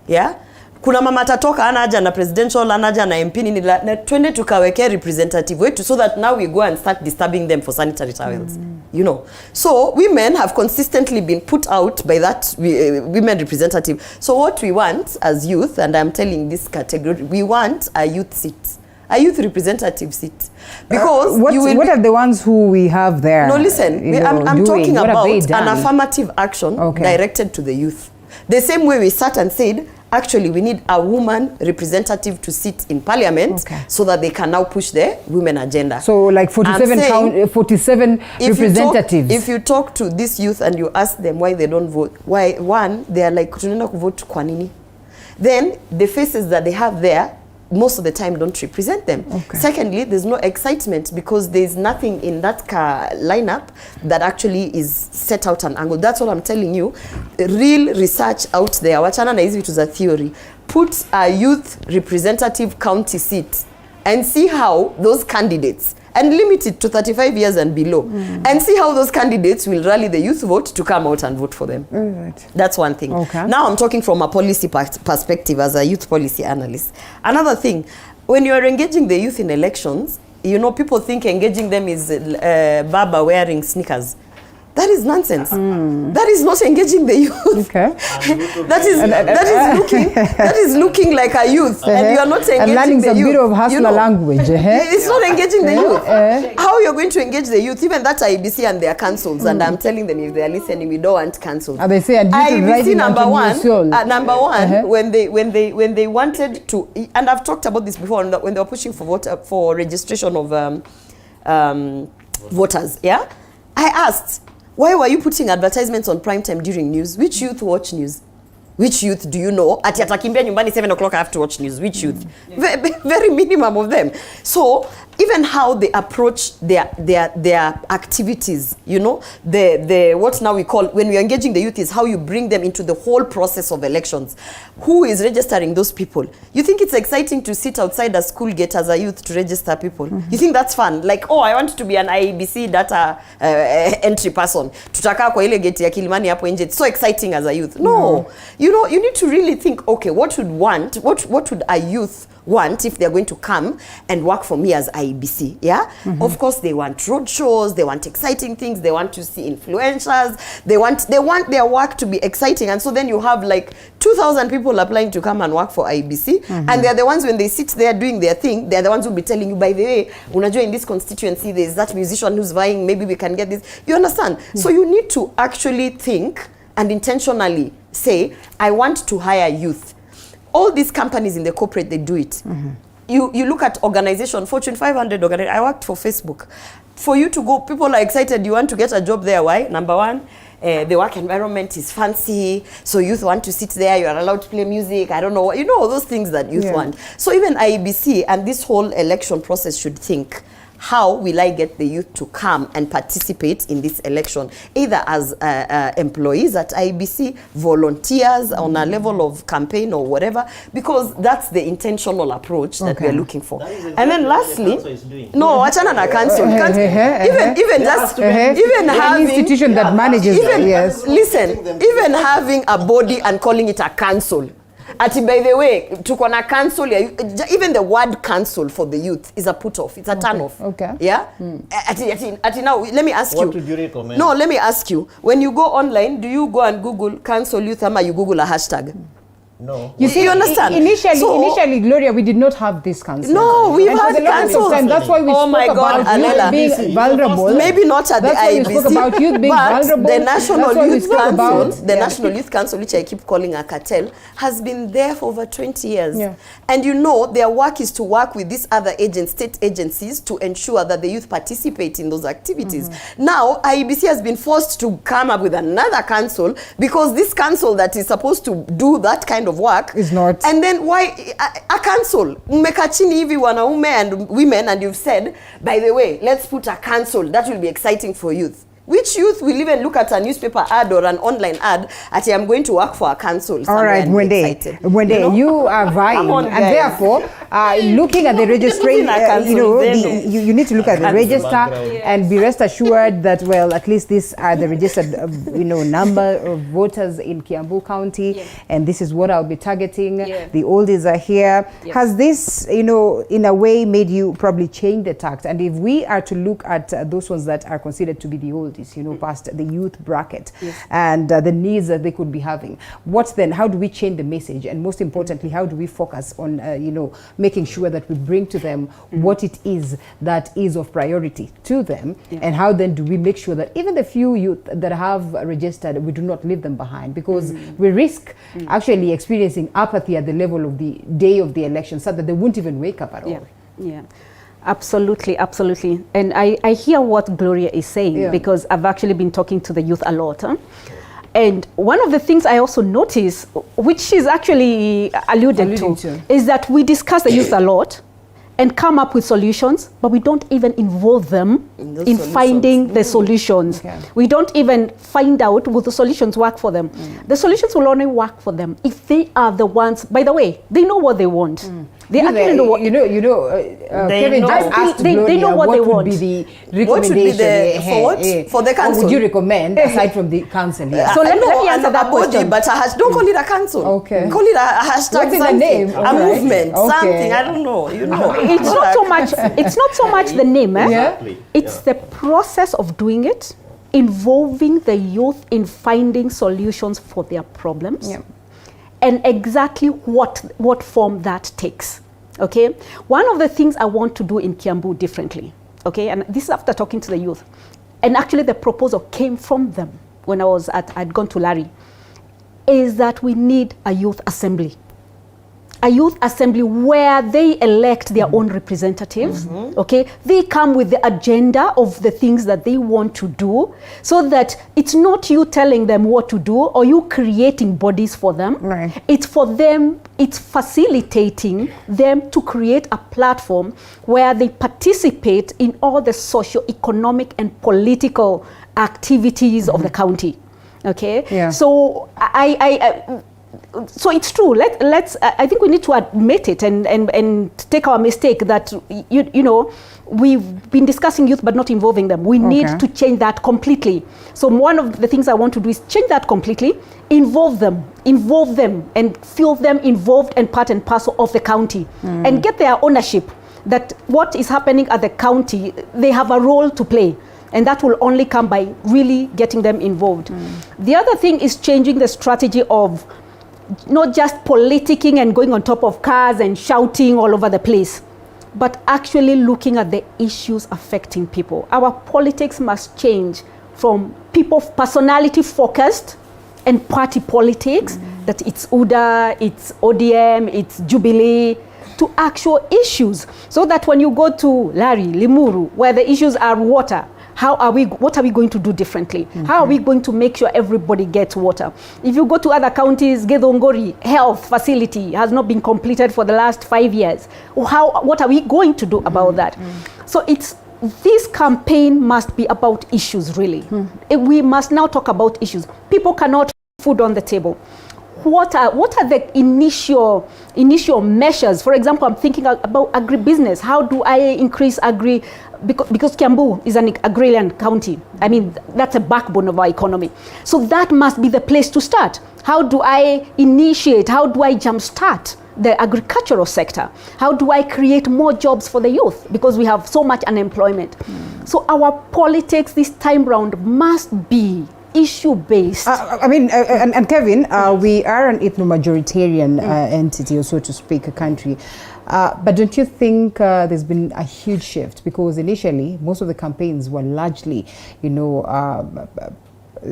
Yeah. Kuna mama atatoka anaja na presidential anaja na MP nini na twende tukaweke representative wetu so that now we go and start disturbing them for sanitary towels. You know. So women have consistently been put out by that women representative. So what we want as youth, and I'm telling this category, we want a youth seat. A youth representative seat. Because what are the ones who we have there? No, listen. I'm talking about an affirmative action directed to the youth. The same way we sat and said, actually, we need a woman representative to sit in parliament so that they can now push the women agenda. So like 47 representatives. If you talk to this youth and you ask them why they don't vote, why, one, they are like, tunaenda kuvote kwa nini? Then the faces that they have there, most of the time don't represent them. Secondly, there's no excitement because there's nothing in that lineup that actually is set out an angle. That's what I'm telling you. Real research out there. Wachana na hizi vitu za theory. Put a youth representative county seat and see how those candidates, and limit it to 35 years and below, and see how those candidates will rally the youth vote to come out and vote for them. That's one thing. Now I'm talking from a policy perspective as a youth policy analyst. Another thing, when you're engaging the youth in elections, you know, people think engaging them is Baba wearing sneakers. That is nonsense. That is not engaging the youth. that is looking like a youth, and you are not engaging and learning the some youth. bit of hustler language. It's not engaging the youth. How you're going to engage the youth? Even that IBC and their councils, and I'm telling them if they are listening, we don't want councils. And they say IBC number one, when they wanted to, and I've talked about this before, when they were pushing for registration of voters. Yeah, I asked, why were you putting advertisements on prime time during news? Which youth watch news? Which youth do you know? Ati atakimbia nyumbani 7 o'clock I have to watch news. Which youth? Very minimum of them. So even how they approach their activities, you know, the what now we call, when we are engaging the youth, is how you bring them into the whole process of elections. Who is registering those people? You think it's exciting to sit outside a school gate as a youth to register people? You think that's fun? Like, oh, I want to be an IEBC data entry person. Tutakaa kwa ile gate ya Kilimani hapo nje. It's so exciting as a youth. No. You know, you need to really think, okay, what would a youth want if they're going to come and work for me as IEBC? Yeah. Of course, they want road shows, they want exciting things, they want to see influencers, they want their work to be exciting, and so then you have like 2,000 people applying to come and work for IEBC, and they're the ones, when they sit there doing their thing, they're the ones who'll be telling you, by the way, unajua in this constituency there's that musician who's vying, maybe we can get this. You understand? So you need to actually think and intentionally say, I want to hire youth. All these companies in the corporate, they do it. You look at organization, Fortune 500 organization. I worked for Facebook. For you to go, people are excited. You want to get a job there. Why? Number one, the work environment is fancy. So youth want to sit there. You are allowed to play music. I don't know. You know, all those things that youth want. So even IEBC and this whole election process should think, how will I get the youth to come and participate in this election, either as employees at IEBC, volunteers on a level of campaign or whatever, because that's the intentional approach that we're looking for. And then lastly, no, wachana na council. Even just even having an institution that manages listen, even having a body and calling it a council. Ati, by the way, tuko na council, even the word council for the youth is a put off. It's a turn off. Yeah? Ati now, let me ask you. What would you recommend? No, let me ask you. When you go online, do you go and Google council youth, or you Google a hashtag? No. You see, you understand? Initially, Gloria, we did not have this council. No, we've and had for the longest councils. time, that's why we Oh my spoke God, about Alela. youth being vulnerable. Maybe not at That's the why we IBC, spoke about youth being but vulnerable. the National That's why we Youth spoke Council, about the National Youth Council, which I keep calling a cartel, has been there for over 20 years. Yeah. And you know, their work is to work with these other state agencies to ensure that the youth participate in those activities. Now, IBC has been forced to come up with another council because this council that is supposed to do that kind of work is not. And then why a council? Mmeka chini hivi wanaume and women, and you've said, by the way, let's put a council that will be exciting for youth. Which youth will even look at a newspaper ad or an online ad at I'm going to work for a council? All right, Mwende, you are vying, on, and therefore, looking at the registration, you need to look at the register and be rest assured that, well, at least these are the registered, number of voters in Kiambu County, and this is what I'll be targeting. The oldies are here. Has this, in a way, made you probably change the tact? And if we are to look at those ones that are considered to be the oldies, past the youth bracket and the needs that they could be having, how do we change the message? And most importantly, how do we focus on, making sure that we bring to them what it is that is of priority to them? And how then do we make sure that even the few youth that have registered, we do not leave them behind? Because we risk actually experiencing apathy at the level of the day of the election, so that they won't even wake up at all. Yeah. Absolutely, absolutely. And I hear what Gloria is saying because I've actually been talking to the youth a lot. And one of the things I also notice, which she's actually alluded to, is that we discuss the youth a lot and come up with solutions, but we don't even involve them in finding the solutions. We don't even find out will the solutions work for them. The solutions will only work for them if they are the ones, by the way, they know what they want. They actually know what Kevin just asked Gloria, they know what they want. Would be the recommendation for the council? What would you recommend aside from the council? So let me answer that question. But don't call it a council. Okay. Call it a hashtag. What's in the name? A movement. Something. I don't know. It's not so much. It's not so much the name. It's the process of doing it, involving the youth in finding solutions for their problems. And exactly what form that takes, okay? One of the things I want to do in Kiambu differently, okay, and this is after talking to the youth, and actually the proposal came from them when I'd gone to Larry, is that we need a youth assembly. A youth assembly where they elect their own representatives, okay? They come with the agenda of the things that they want to do, so that it's not you telling them what to do or you creating bodies for them. It's for them, it's facilitating them to create a platform where they participate in all the socio-economic and political activities of the county, okay? So so it's true. Let's. I think we need to admit it and take our mistake that we've been discussing youth but not involving them. We need to change that completely. So one of the things I want to do is change that completely. Involve them, and feel them involved and part and parcel of the county, and get their ownership. That what is happening at the county, they have a role to play. And that will only come by really getting them involved. The other thing is changing the strategy of not just politicking and going on top of cars and shouting all over the place, but actually looking at the issues affecting people. Our politics must change from people personality focused and party politics, that it's UDA, it's ODM, it's Jubilee, to actual issues. So that when you go to Larry, Limuru, where the issues are water, what are we going to do differently? How are we going to make sure everybody gets water? If you go to other counties, Gedongori health facility has not been completed for the last 5 years. What are we going to do about that? So this campaign must be about issues, really. We must now talk about issues. People cannot put food on the table. What are the initial measures? For example, I'm thinking about agribusiness. How do I increase because Kiambu is an agrarian county. I mean, that's a backbone of our economy. So that must be the place to start. How do I initiate? How do I jumpstart the agricultural sector? How do I create more jobs for the youth? Because we have so much unemployment. So our politics this time round must be issue-based. I mean, and Kevin, we are an ethno-majoritarian entity, or so to speak, a country. But don't you think there's been a huge shift? Because initially, most of the campaigns were largely, you know,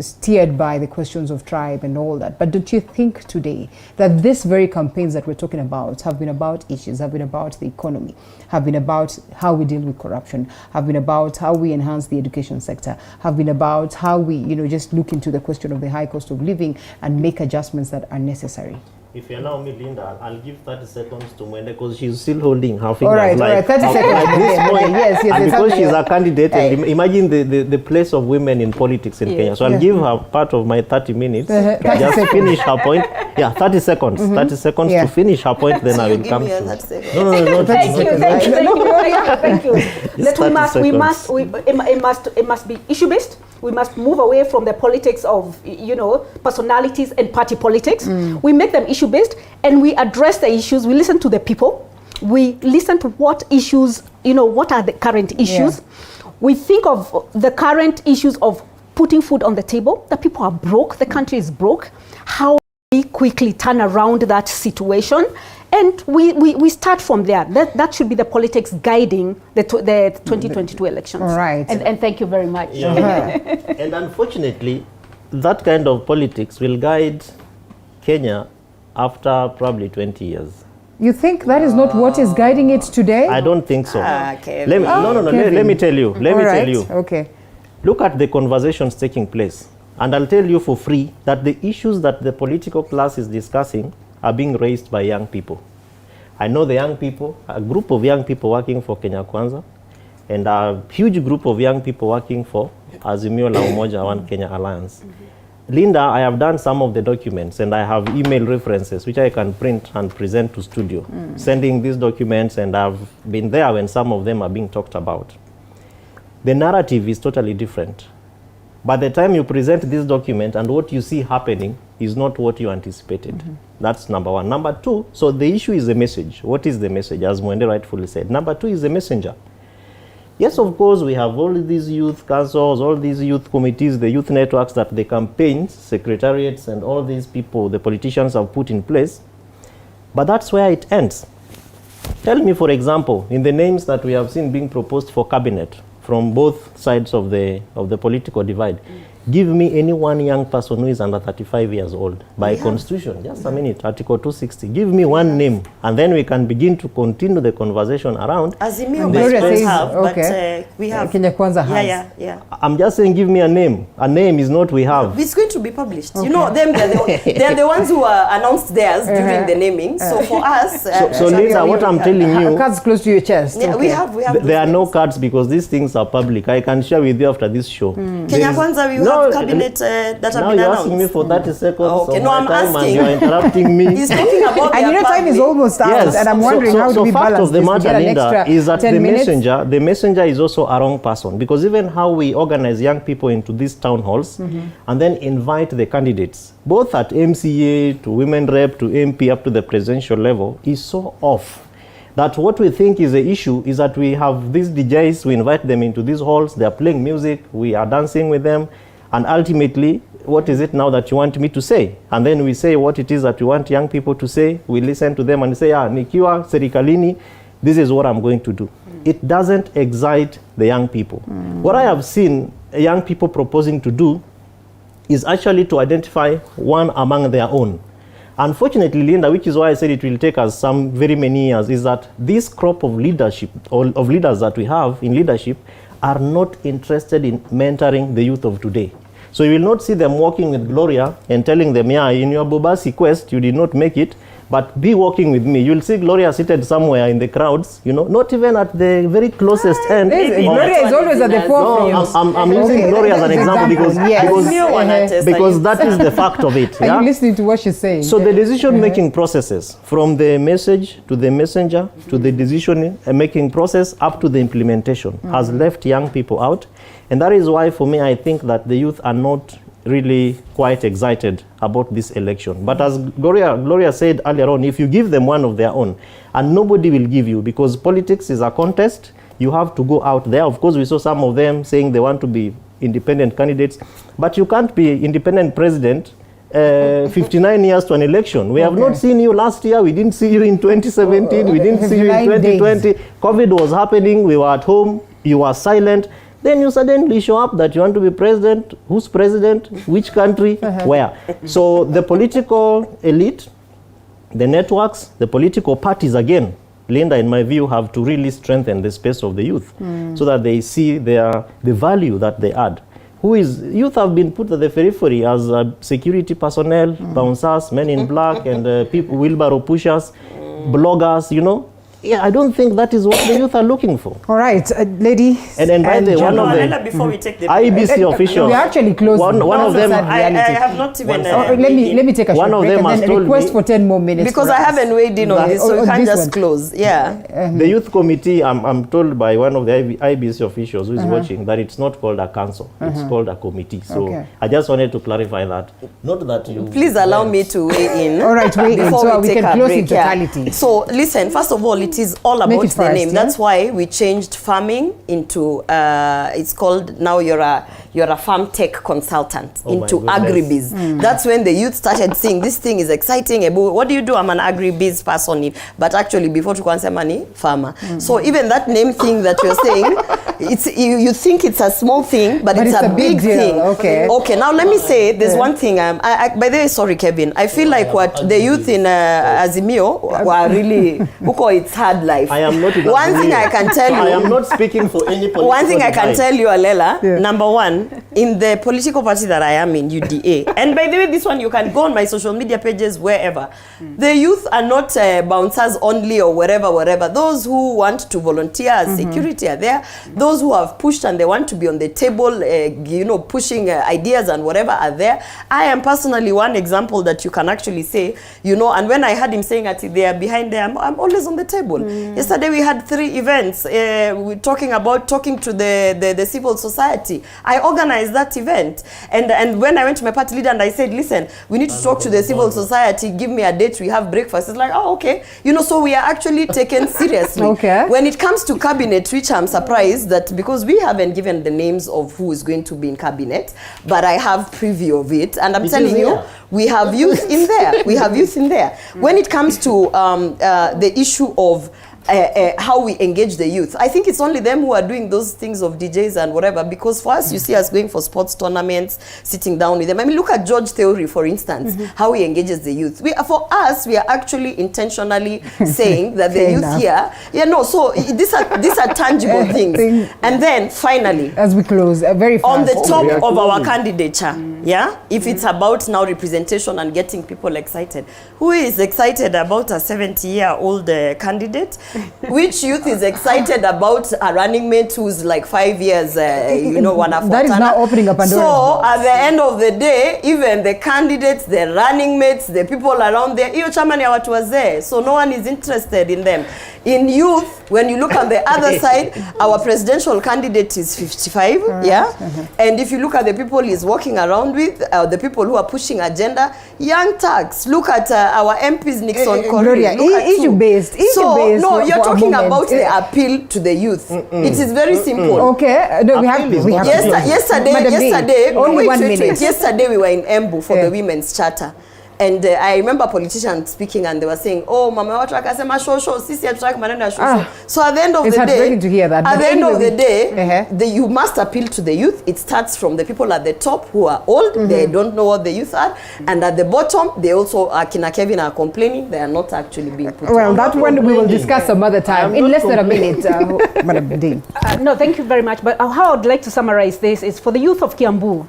steered by the questions of tribe and all that. But don't you think today that these very campaigns that we're talking about have been about issues, have been about the economy, have been about how we deal with corruption, have been about how we enhance the education sector, have been about how we, you know, just look into the question of the high cost of living and make adjustments that are necessary? If you allow me, Linda, I'll give 30 seconds to Mwende because she's still holding her fingers. All right, 30 seconds. At this point, yes, and because she's a candidate, and imagine the place of women in politics in Kenya. So I'll give her part of my 30 minutes. Just finish her point. Yeah, 30 seconds. 30 seconds to finish her point, then I will come to. No, Thank you. It must be issue-based. We must move away from the politics of, you know, personalities and party politics. We make them issue-based and we address the issues. We listen to the people. We listen to what issues, you know, what are the current issues. We think of the current issues of putting food on the table. The people are broke. The country is broke. How we quickly turn around that situation. And we start from there. That should be the politics guiding the 2022 elections. All right. And thank you very much. And unfortunately, that kind of politics will guide Kenya after probably 20 years. You think that is not what is guiding it today? I don't think so. Let me tell you. Tell you. Okay. Look at the conversations taking place. And I'll tell you for free that the issues that the political class is discussing are being raised by young people. I know the young people, a group of young people working for Kenya Kwanza, and a huge group of young people working for Azimio la Umoja One Kenya Alliance. Linda, I have done some of the documents and I have email references which I can print and present to studio, sending these documents, and I've been there when some of them are being talked about. The narrative is totally different. By the time you present this document and what you see happening is not what you anticipated. That's number one. Number two, so the issue is the message. What is the message, as Mwende rightfully said? Number two is the messenger. Yes, of course, we have all these youth councils, all these youth committees, the youth networks that the campaigns, secretariats, and all these people, the politicians have put in place. But that's where it ends. Tell me, for example, in the names that we have seen being proposed for cabinet from both sides of the political divide, give me any one young person who is under 35 years old by constitution. Just a minute, Article 260. Give me one name, and then we can begin to continue the conversation around. Azimio might have, but we have. Kenya Kwanza has. Yeah. I'm just saying, give me a name. A name is not we have. It's going to be published. You know, them they're the ones who announced theirs during the naming. So for us, so Linda, what I'm telling you, cards close to your chest. Yeah, we have. There are no cards because these things are public. I can share with you after this show. Kenya Kwanza, we have cabinet that have been announced. Now you're asking me for 30 seconds okay, of no, my I'm time asking. and you're interrupting me. He's talking about and you know, time is almost out, yes. and I'm wondering how do we balance fact of the this? matter, Linda, is that the minutes? messenger is also a wrong person, because even how we organize young people into these town halls and then invite the candidates, both at MCA to women rep to MP up to the presidential level, is so off. That what we think is the issue is that we have these DJs, we invite them into these halls, they are playing music, we are dancing with them, and ultimately, what is it now that you want me to say? And then we say what it is that we want young people to say, we listen to them and say, nikiwa serikalini, this is what I'm going to do. It doesn't excite the young people. What I have seen young people proposing to do is actually to identify one among their own. Unfortunately, Linda, which is why I said it will take us some very many years, is that this crop of leadership, or of leaders that we have in leadership, are not interested in mentoring the youth of today. So you will not see them walking with Gloria and telling them, yeah, in your Bobasi quest, you did not make it, but be walking with me. You'll see Gloria seated somewhere in the crowds, you know, not even at the very closest end. Gloria is always at the forefront. No, I'm using Gloria as an example because that is the fact of it. Are you listening to what she's saying? So the decision-making processes, from the message to the messenger to the decision-making process up to the implementation, has left young people out. And that is why, for me, I think that the youth are not really quite excited about this election. But as Gloria said earlier on, if you give them one of their own, and nobody will give you, because politics is a contest, you have to go out there. Of course, we saw some of them saying they want to be independent candidates. But you can't be independent president 59 years to an election. We have not seen you last year. We didn't see you in 2017. We didn't see you in 2020. COVID was happening. We were at home. You were silent. Then you suddenly show up that you want to be president. Who's president? Which country? Where? So the political elite, the networks, the political parties, again, Linda, in my view, have to really strengthen the space of the youth so that they see the value that they add. Youth have been put at the periphery as security personnel, bouncers, men in black, and people, wheelbarrow pushers, bloggers, you know. Yeah, I don't think that is what the youth are looking for. All right, lady. And by the way, one of the before we take the IBC officials. We actually closed. One of them. I have not even. let me take a short break and then request for 10 more minutes. Because I haven't weighed in on this, so you can't just close. Yeah. The youth committee, I'm told by one of the IBC officials who is watching that it's not called a council, it's called a committee. So I just wanted to clarify that. Not that you. Please allow me to weigh in. All right, weigh in so we can close in totality. Yeah. So listen, first of all, it is all about the name. Yeah? That's why we changed farming into it's called now you're a farm tech consultant into agribiz. That's when the youth started saying this thing is exciting. What do you do? I'm an agribiz person, but actually before to answer money, farmer. So even that name thing that you're saying, it's you think it's a small thing, but it's a big thing. Okay. Okay. Now let me say there's one thing. By the way, sorry, Kevin. I feel like what the youth in Azimio were really it's hard life. I am not. One thing I can tell you. I am not speaking for any political. One thing I can tell you, Alela. Number one, in the political party that I am in, UDA, and by the way, this one you can go on my social media pages wherever. The youth are not bouncers only or wherever. Those who want to volunteer as security are there. Those who have pushed and they want to be on the table, pushing ideas and whatever are there. I am personally one example that you can actually say, and when I heard him saying that they are behind there, I'm always on the table. Yesterday we had 3 events talking to the civil society. I organized that event, and when I went to my party leader and I said, listen, we need to talk to the civil society, give me a date, we have breakfast. It's like, oh, okay. So we are actually taken seriously. Okay. When it comes to cabinet, which I'm surprised that because we haven't given the names of who is going to be in cabinet, but I have preview of it, and I'm telling you, we have youth in there. We have youth in there. When it comes to the issue of how we engage the youth, I think it's only them who are doing those things of DJs and whatever, because for us, you see us going for sports tournaments, sitting down with them. I mean, look at George Theory, for instance, how he engages the youth. For us, we are actually intentionally saying that the youth here, so these are tangible things. And then finally, as we close, very fast, on the top of our candidature, if it's about now representation and getting people excited, who is excited about a 70-year-old candidate? Which youth is excited about a running mate who's like 5 years, that is now opening up Pandora's box. At the end of the day, even the candidates, the running mates, the people around there, watu was there, so no one is interested in them. In youth, when you look on the other side, our presidential candidate is 55, and if you look at the people he's walking around with, the people who are pushing agenda, young thugs. Look at our MPs, Nixon, Gloria, issue-based. No, you're talking about the appeal to the youth. It is very simple. Okay, no, we have yesterday, only 1 minute. Yesterday we were in Embu for the Women's Charter. And I remember politicians speaking and they were saying, oh, mama watu akasema shosho, sisi hatutaki maneno ya shosho. So at the end of the day, heartbreaking to hear that. At the end of the day, you must appeal to the youth. It starts from the people at the top who are old, they don't know what the youth are, and at the bottom, they also, Kina Kevin are complaining, they are not actually being put Well, that one we will discuss some other time, in less than a minute, Madam Dean. No, thank you very much. But how I'd like to summarize this is for the youth of Kiambu.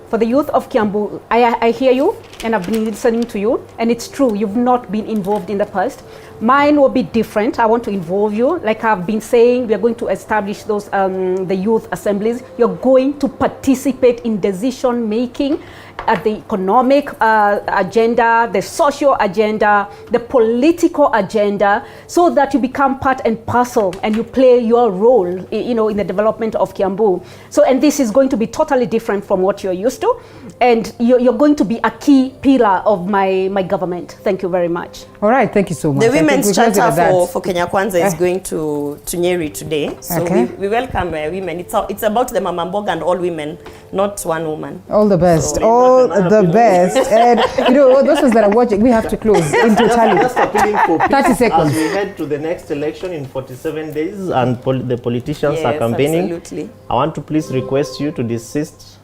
For the youth of Kiambu, I hear you and I've been listening to you, and it's true, you've not been involved in the past. Mine will be different. I want to involve you. Like I've been saying, we are going to establish those the youth assemblies. You're going to participate in decision making at the economic agenda, the social agenda, the political agenda, so that you become part and parcel and you play your role, you know, in the development of Kiambu. So, and this is going to be totally different from what you're used to, and you're going to be a key pillar of my government. Thank you very much. All right, thank you so much. The Women's Charter for Kenya Kwanza is going to Nyeri today. So we welcome women. It's about the Mama Mboga and all women, not one woman. All the best. So, all the best. And you know, those ones that are watching, we have to close in totality. Just appealing for 30 seconds. As we head to the next election in 47 days and the politicians are campaigning. Absolutely. I want to please request you to desist